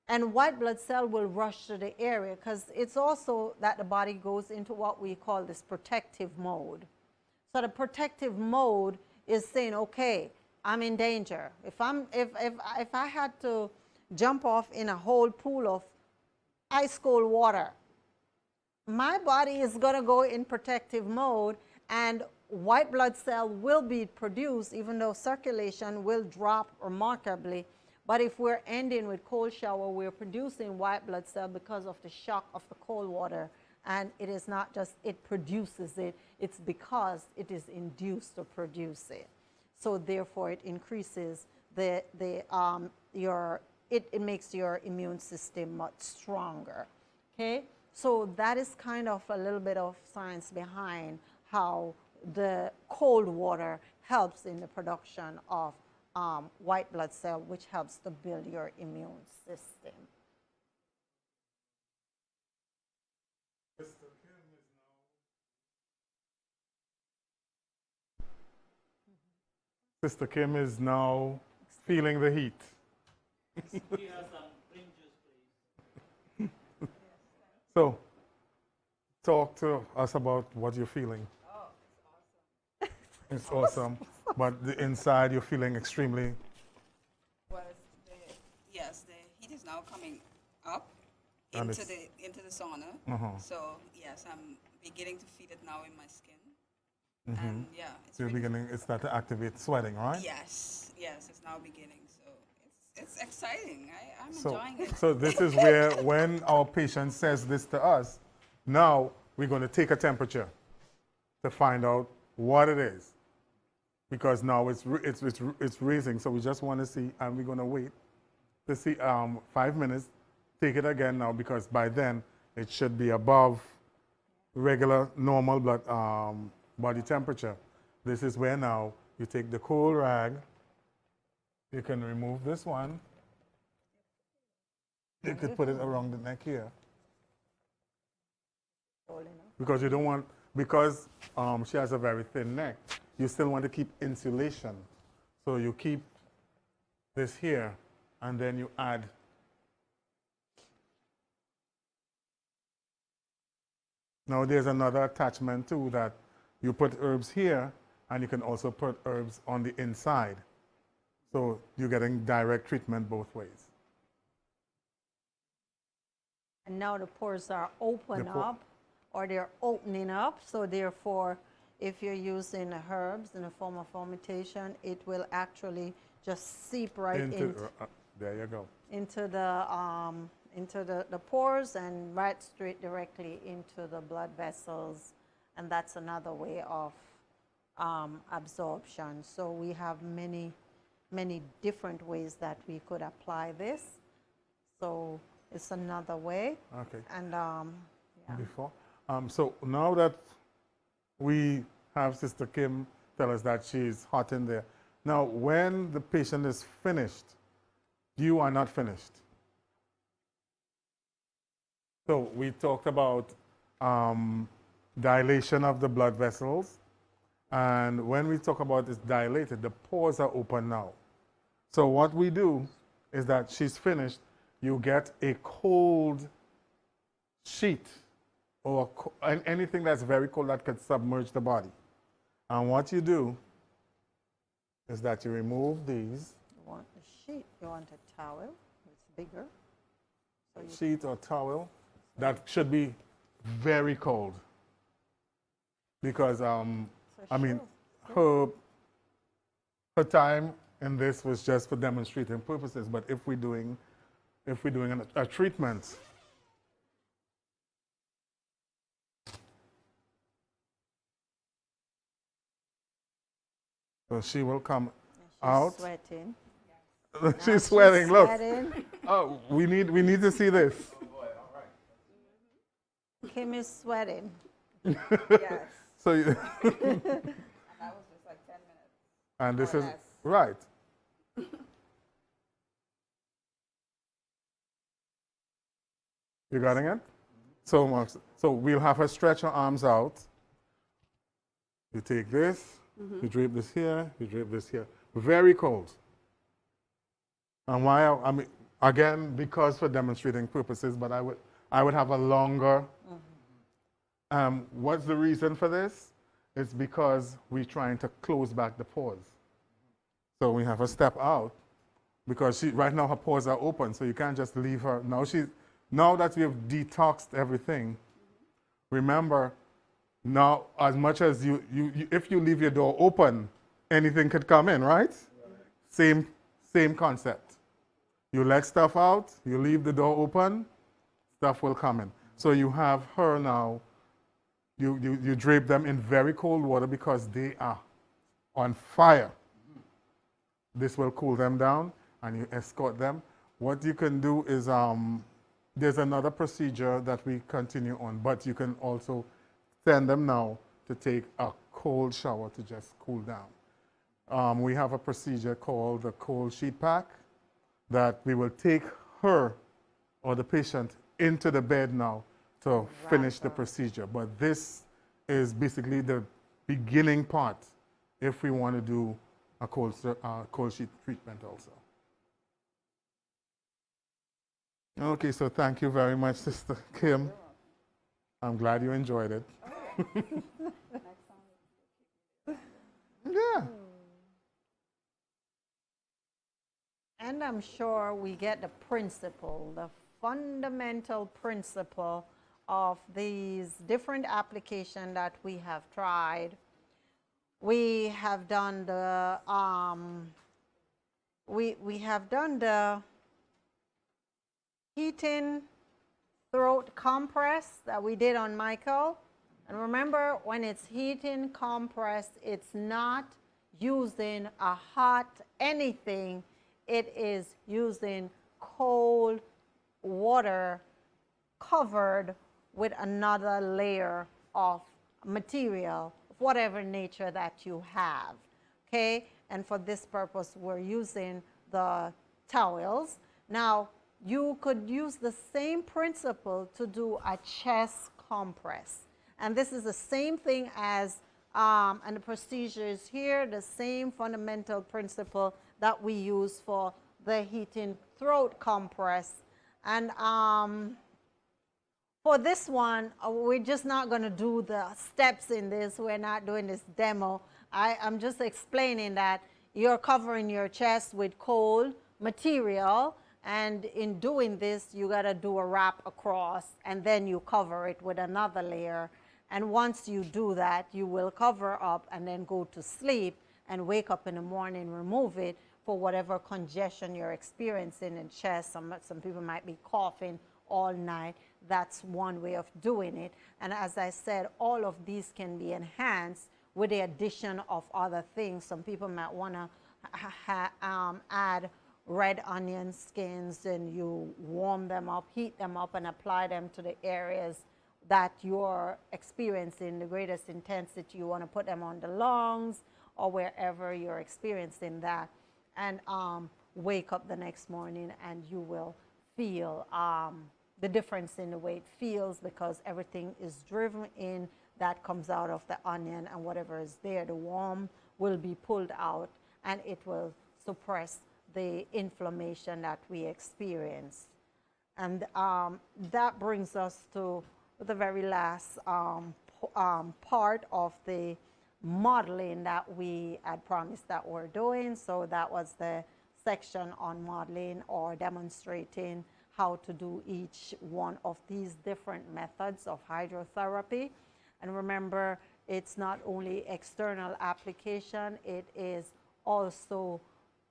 And white blood cell will rush to the area because it's also that the body goes into what we call this protective mode. So the protective mode is saying, okay, I'm in danger. If I had to jump off in a whole pool of ice cold water, my body is going to go in protective mode, and white blood cell will be produced, even though circulation will drop remarkably. But if we're ending with cold shower, we're producing white blood cell because of the shock of the cold water. And it is not just it produces it, it's because it is induced to produce it. So therefore it increases it makes your immune system much stronger. Okay? So that is kind of a little bit of science behind how the cold water helps in the production of white blood cell, which helps to build your immune system. Sister Kim is now feeling the heat. So, talk to us about what you're feeling. Oh, it's awesome. It's awesome. But the inside, you're feeling extremely. Well, yes, the heat is now coming up And into the sauna. So yes, I'm beginning to feel it now in my skin. And yeah, it's So you're really beginning, it's start to activate sweating, right? Yes, it's now beginning. So it's exciting. I'm So, enjoying it. so this is where, when our patient says this to us, now we're going to take a temperature to find out what it is. Because now it's raising, so we just want to see, and we're going to wait to see 5 minutes. Take it again now, because by then it should be above regular, normal body temperature. This is where now you take the cool rag. You can remove this one. You could put it around the neck here. Because you don't want, because she has a very thin neck, you still want to keep insulation. So you keep this here, and then you add. Now there's another attachment too, that you put herbs here, and you can also put herbs on the inside. So you're getting direct treatment both ways. And now the pores are open up, or they're opening up. So therefore, if you're using herbs in the form of fermentation, it will actually just seep right into there you go. Into the pores and right straight directly into the blood vessels. And that's another way of absorption. So we have many different ways that we could apply this. So it's another way. Okay. And yeah. Before, so now that we have Sister Kim tell us that she's hot in there, now when the patient is finished, you are not finished. So we talked about dilation of the blood vessels, and when we talk about this dilated, the pores are open now. So what we do is that she's finished, you get a cold sheet or anything that's very cold that could submerge the body. And what you do is that you remove these. You want a sheet, you want a towel, it's bigger. So Sheet or towel that should be very cold. Because, I mean, her time in this was just for demonstrating purposes, but if we're doing a treatment, so she will come out. Sweating. She's sweating. Look. Sweating. Oh, we need to see this. Kim is sweating. Yes. So And that was just like 10 minutes. and this Or is less. right. You getting it? So we'll have her stretch her arms out. You take this, you drape this here, you drape this here. Very cold. And why Again, because for demonstrating purposes, but I would have a longer. What's the reason for this? It's because we're trying to close back the pores. So we have her step out because right now her pores are open, so you can't just leave her. Now that we have detoxed everything, remember, now as much as if you leave your door open, anything could come in, right? Same concept. You let stuff out, you leave the door open, stuff will come in. So you have her now, you drape them in very cold water because they are on fire. This will cool them down and you escort them. What you can do is, there's another procedure that we continue on, but you can also send them now to take a cold shower to just cool down. We have a procedure called the cold sheet pack that we will take her or the patient into the bed now to finish the procedure. But this is basically the beginning part if we want to do a cold sheet treatment also. Okay, so thank you very much, Sister Kim. I'm glad you enjoyed it. Yeah. And I'm sure we get the principle, the fundamental principle of these different applications that we have tried. We have done the we have done the heating throat compress that we did on Michael. And remember, when it's heating compress, it's not using a hot anything. It is using cold water covered with another layer of material, whatever nature that you have, okay? And for this purpose, we're using the towels. Now, you could use the same principle to do a chest compress. And this is the same thing as, and the procedure is here, the same fundamental principle that we use for the heating throat compress. And for this one, we're just not going to do the steps in this. We're not doing this demo. I'm just explaining that you're covering your chest with cold material, and in doing this, you got to do a wrap across, and then you cover it with another layer. And once you do that, you will cover up and then go to sleep and wake up in the morning, remove it for whatever congestion you're experiencing in chest. Some people might be coughing all night. That's one way of doing it. And as I said, all of these can be enhanced with the addition of other things. Some people might want to add red onion skins, and you warm them up, heat them up, and apply them to the areas that you're experiencing the greatest intensity. You want to put them on the lungs or wherever you're experiencing that, and wake up the next morning and you will feel the difference in the way it feels, because everything is driven in that comes out of the onion, and whatever is there, the worm will be pulled out, and it will suppress the inflammation that we experience. And that brings us to the very last part of the modeling that we had promised that we're doing. So that was the section on modeling or demonstrating how to do each one of these different methods of hydrotherapy. And remember, it's not only external application, it is also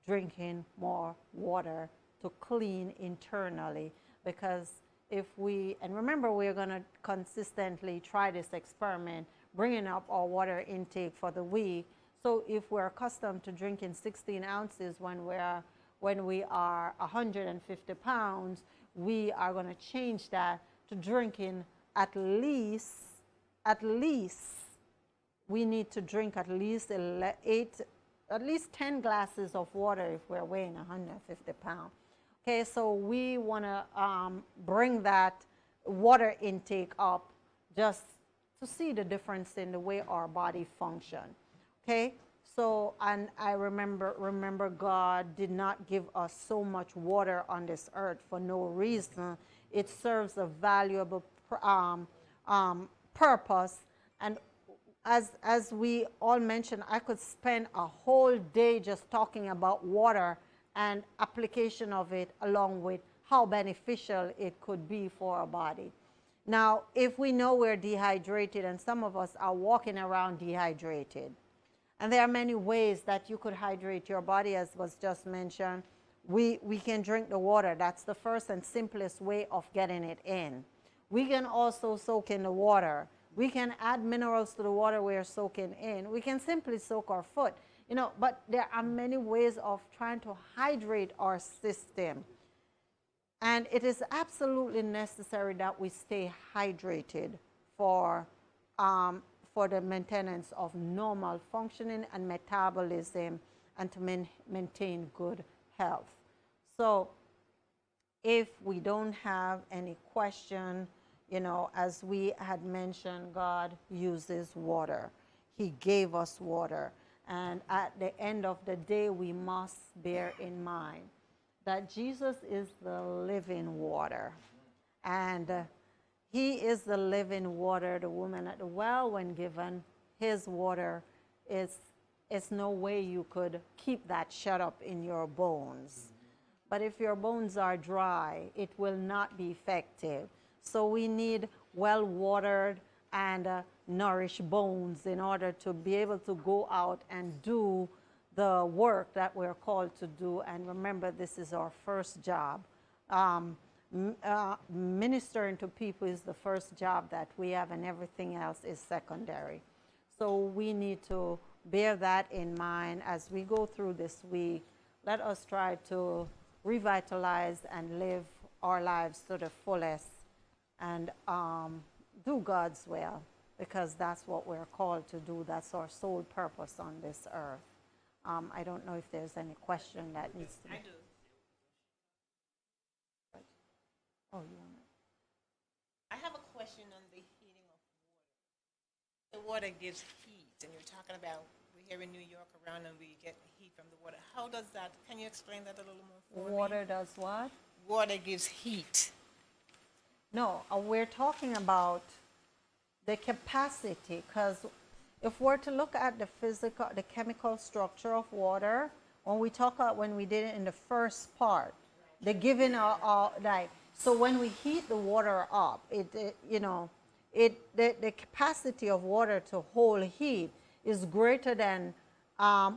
drinking more water to clean internally. Because if we, and remember, we're going to consistently try this experiment, bringing up our water intake for the week. So if we're accustomed to drinking 16 ounces when we are 150 pounds, we are going to change that to drinking at least we need to drink at least 10 glasses of water if we're weighing 150 pounds. Okay, so we want to bring that water intake up just to see the difference in the way our body function. Okay, So, and I remember God did not give us so much water on this earth for no reason. It serves a valuable purpose. And as we all mentioned, I could spend a whole day just talking about water and application of it, along with how beneficial it could be for our body. Now, if we know we're dehydrated, and some of us are walking around dehydrated, and there are many ways that you could hydrate your body, as was just mentioned. We can drink the water. That's the first and simplest way of getting it in. We can also soak in the water. We can add minerals to the water we're soaking in. We can simply soak our foot. You know, but there are many ways of trying to hydrate our system. And it is absolutely necessary that we stay hydrated for the maintenance of normal functioning and metabolism, and to maintain good health. So if we don't have any question, you know, as we had mentioned, God uses water. He gave us water. And at the end of the day, we must bear in mind that Jesus is the living water. And he is the living water. The woman at the well, when given his water, it's no way you could keep that shut up in your bones. But if your bones are dry, it will not be effective. So we need well-watered and nourished bones in order to be able to go out and do the work that we're called to do. And remember, this is our first job. Ministering to people is the first job that we have, and everything else is secondary. So we need to bear that in mind as we go through this week. Let us try to revitalize and live our lives to the fullest, and do God's will, because that's what we're called to do. That's our sole purpose on this earth. I don't know if there's any question that needs to be. I do. Oh, you want it? I have a question on the heating of water. The water gives heat, and you're talking about we're here in New York around and we get heat from the water. How does that, can you explain that a little more for me? Water does what? Water gives heat. No, we're talking about the capacity, because if we're to look at the chemical structure of water, when we did it in the first part, the giving like, so when we heat the water up, the capacity of water to hold heat is greater than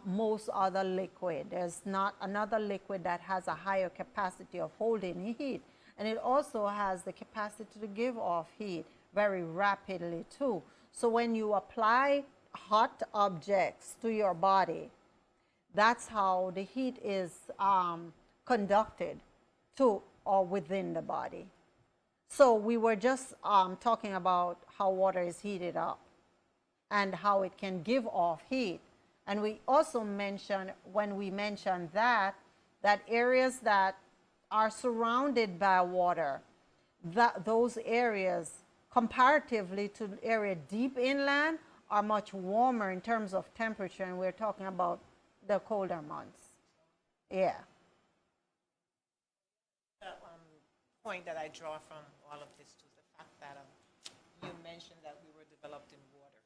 most other liquid. There's not another liquid that has a higher capacity of holding heat. And it also has the capacity to give off heat very rapidly too. So when you apply hot objects to your body, that's how the heat is conducted to or within the body. So we were just talking about how water is heated up and how it can give off heat. And we also mentioned, when we mentioned that areas that are surrounded by water, those areas comparatively to the area deep inland are much warmer in terms of temperature, and we're talking about the colder months. Yeah. The point that I draw from all of this too is the fact that you mentioned that we were developed in water.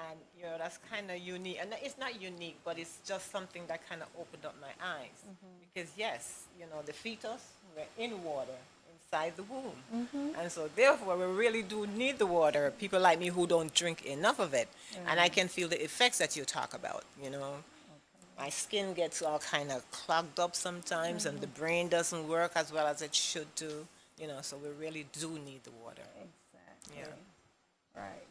And, you know, that's kind of unique. And it's not unique, but it's just something that kind of opened up my eyes. Mm-hmm. Because, yes, you know, the fetus, we're in water inside the womb. Mm-hmm. And so, therefore, we really do need the water. People like me who don't drink enough of it. Mm-hmm. And I can feel the effects that you talk about, you know. Okay. My skin gets all kind of clogged up sometimes, mm-hmm. and the brain doesn't work as well as it should do. You know, so we really do need the water. Exactly. Yeah. Right.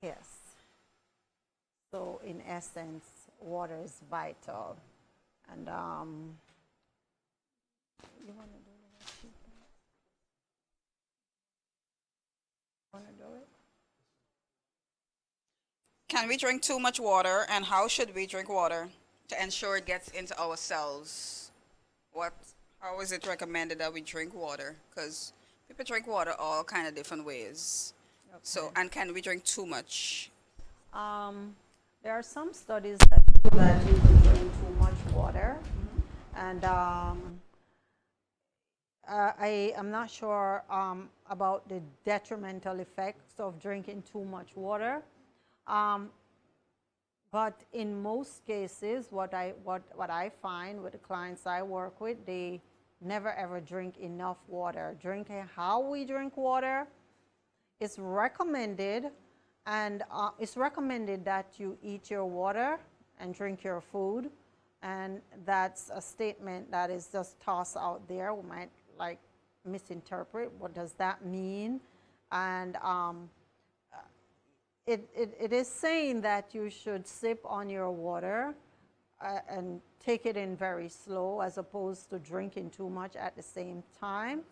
Yes. So in essence, water is vital. And you want to do the worksheet? Want to do it? Can we drink too much water, and how should we drink water to ensure it gets into our cells? How is it recommended that we drink water? Because people drink water all kind of different ways. Okay. So, and can we drink too much? There are some studies that show that you can drink too much water, and I am not sure about the detrimental effects of drinking too much water. But in most cases, what I find with the clients I work with, they never ever drink enough water. Drinking how we drink water is recommended, and it's recommended that you eat your water and drink your food, and that's a statement that is just tossed out there. We might like misinterpret what does that mean, and it is saying that you should sip on your water and take it in very slow as opposed to drinking too much at the same time.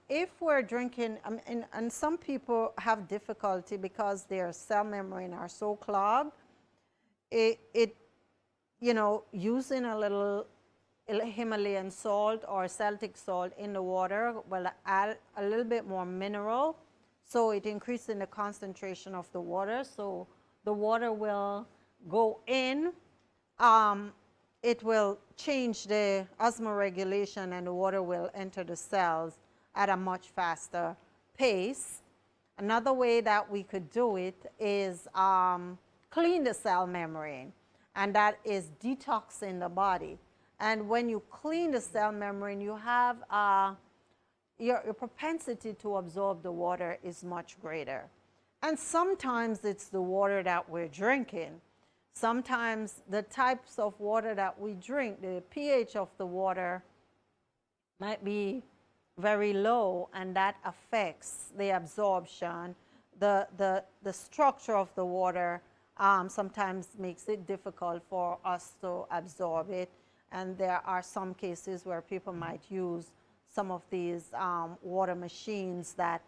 If we're drinking, and some people have difficulty because their cell membrane are so clogged, you know, using a little Himalayan salt or Celtic salt in the water will add a little bit more mineral, so it increases the concentration of the water, so the water will go in. It will change the osmoregulation, and the water will enter the cells at a much faster pace. Another way that we could do it is clean the cell membrane, and that is detoxing the body. And when you clean the cell membrane, you have your propensity to absorb the water is much greater. And sometimes it's the water that we're drinking. Sometimes the types of water that we drink, the pH of the water might be very low, and that affects the absorption. The structure of the water sometimes makes it difficult for us to absorb it. And there are some cases where people might use some of these water machines that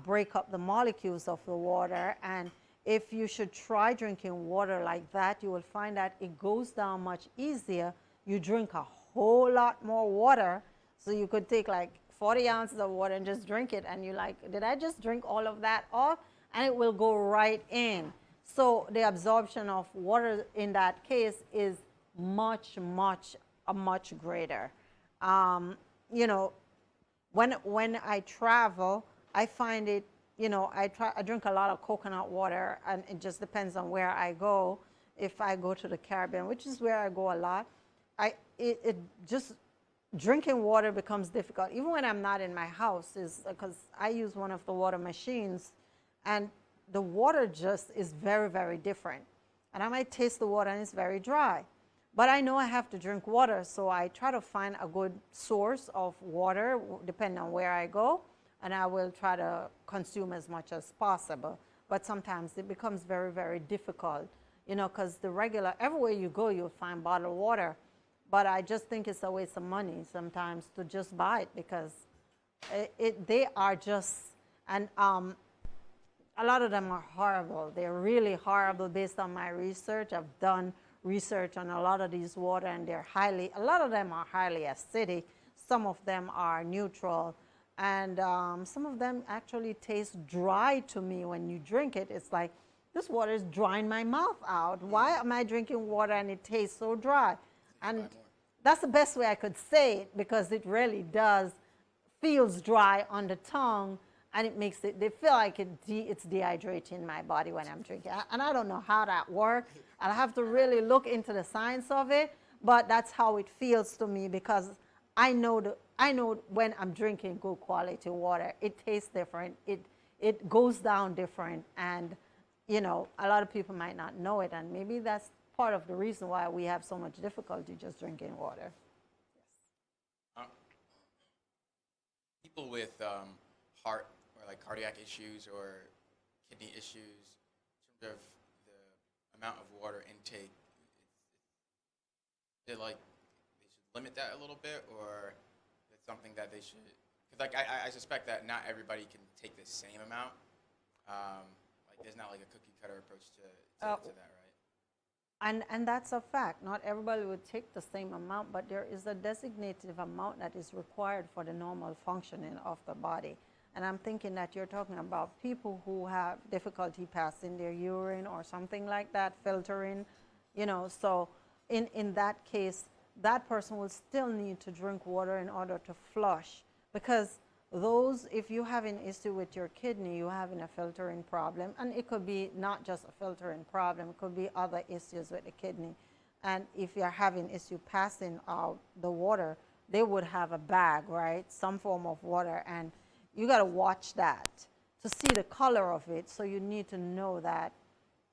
break up the molecules of the water. And if you should try drinking water like that, you will find that it goes down much easier. You drink a whole lot more water. So you could take like 40 ounces of water and just drink it. And you're like, did I just drink all of that off? And it will go right in. So the absorption of water in that case is much greater. You know, when I travel, I find it, you know, I drink a lot of coconut water, and it just depends on where I go. If I go to the Caribbean, which is where I go a lot, it just drinking water becomes difficult. Even when I'm not in my house, is because I use one of the water machines, and the water just is very different. And I might taste the water and it's very dry. But I know I have to drink water, so I try to find a good source of water depending on where I go, and I will try to consume as much as possible. But sometimes it becomes very difficult, you know, because the regular, everywhere you go, you'll find bottled water. But I just think it's a waste of money sometimes to just buy it, because they are just, and a lot of them are horrible. They're really horrible based on my research. I've done research on a lot of these water, and a lot of them are highly acidic. Some of them are neutral, and some of them actually taste dry to me when you drink it. It's like, this water is drying my mouth out. Why am I drinking water and it tastes so dry? And that's the best way I could say it, because it really does feels dry on the tongue, and it makes it, they feel like it's dehydrating my body when I'm drinking. And I don't know how that works. I'll have to really look into the science of it, but that's how it feels to me, because I know when I'm drinking good quality water, it tastes different, it goes down different, and you know, a lot of people might not know it, and maybe that's part of the reason why we have so much difficulty just drinking water. People with heart or like cardiac issues or kidney issues, in terms of the amount of water intake, is it like they should limit that a little bit, or it's something that they should? Because like I suspect that not everybody can take the same amount. Like there's not like a cookie cutter approach to that, right? And that's a fact. Not everybody would take the same amount, but there is a designated amount that is required for the normal functioning of the body. And I'm thinking that you're talking about people who have difficulty passing their urine or something like that, filtering, you know. So in that case, that person will still need to drink water in order to flush, because those, if you have an issue with your kidney, you're having a filtering problem, and it could be not just a filtering problem, it could be other issues with the kidney. And if you're having issue passing out the water, they would have a bag, right? Some form of water, and you got to watch that to see the color of it. So you need to know that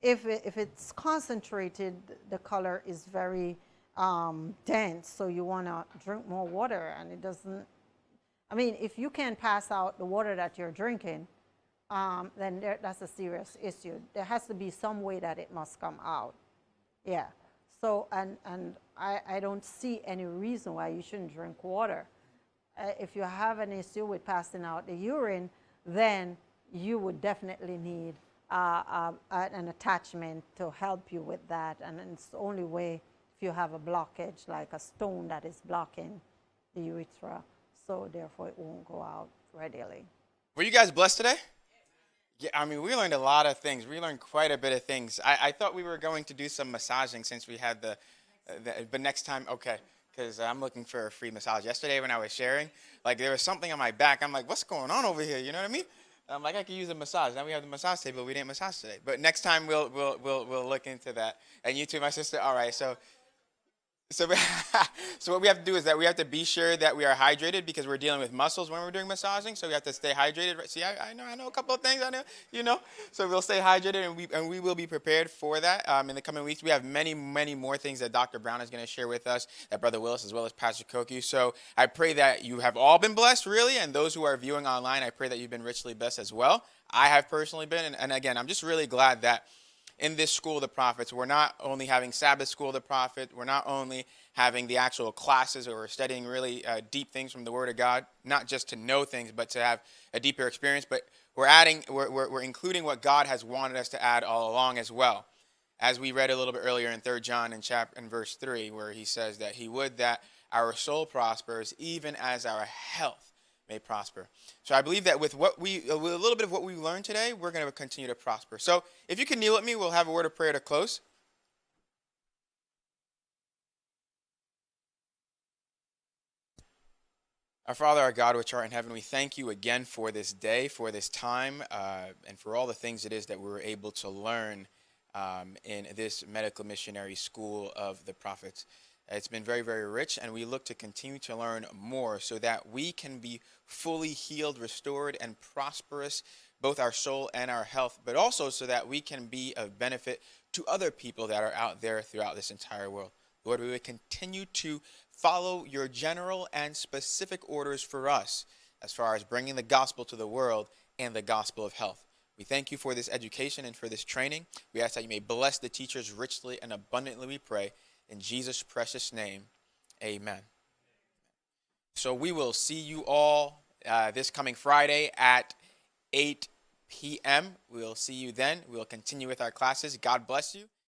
if it's concentrated, the color is very dense, so you want to drink more water, and it doesn't. I mean, if you can't pass out the water that you're drinking, then that's a serious issue. There has to be some way that it must come out. Yeah. So, and I don't see any reason why you shouldn't drink water. If you have an issue with passing out the urine, then you would definitely need an attachment to help you with that. And it's the only way if you have a blockage, like a stone that is blocking the urethra. So therefore, it won't go out readily. Were you guys blessed today? Yeah, I mean, we learned a lot of things. We learned quite a bit of things. I thought we were going to do some massaging since we had but next time, okay, because I'm looking for a free massage. Yesterday when I was sharing, like there was something on my back. I'm like, what's going on over here? You know what I mean? I'm like, I could use a massage. Now we have the massage table. We didn't massage today. But next time we'll look into that. And you too, my sister. All right, so what we have to do is that we have to be sure that we are hydrated, because we're dealing with muscles when we're doing massaging. So we have to stay hydrated. See, I know a couple of things. I know, you know. So we'll stay hydrated, and we will be prepared for that in the coming weeks. We have many, many more things that Dr. Brown is going to share with us, that Brother Willis, as well as Pastor Koku. So I pray that you have all been blessed, really, and those who are viewing online, I pray that you've been richly blessed as well. I have personally been, and again, I'm just really glad that in this School of the Prophets, we're not only having Sabbath School of the Prophet, we're not only having the actual classes where we're studying really deep things from the Word of God, not just to know things, but to have a deeper experience, but we're including what God has wanted us to add all along as well. As we read a little bit earlier in 3 John in verse 3, where he says that he would that our soul prospers even as our health may prosper. So I believe that with a little bit of what we learned today, we're going to continue to prosper. So if you can kneel with me, we'll have a word of prayer to close. Our Father, our God, which art in heaven, we thank you again for this day, for this time, and for all the things it is that we were able to learn in this medical missionary school of the prophets. It's been very, very rich, and we look to continue to learn more so that we can be fully healed, restored, and prosperous, both our soul and our health, but also so that we can be of benefit to other people that are out there throughout this entire world. Lord, we would continue to follow your general and specific orders for us as far as bringing the gospel to the world and the gospel of health. We thank you for this education and for this training. We ask that you may bless the teachers richly and abundantly, we pray. In Jesus' precious name, amen. So we will see you all this coming Friday at 8 p.m. We'll see you then. We'll continue with our classes. God bless you.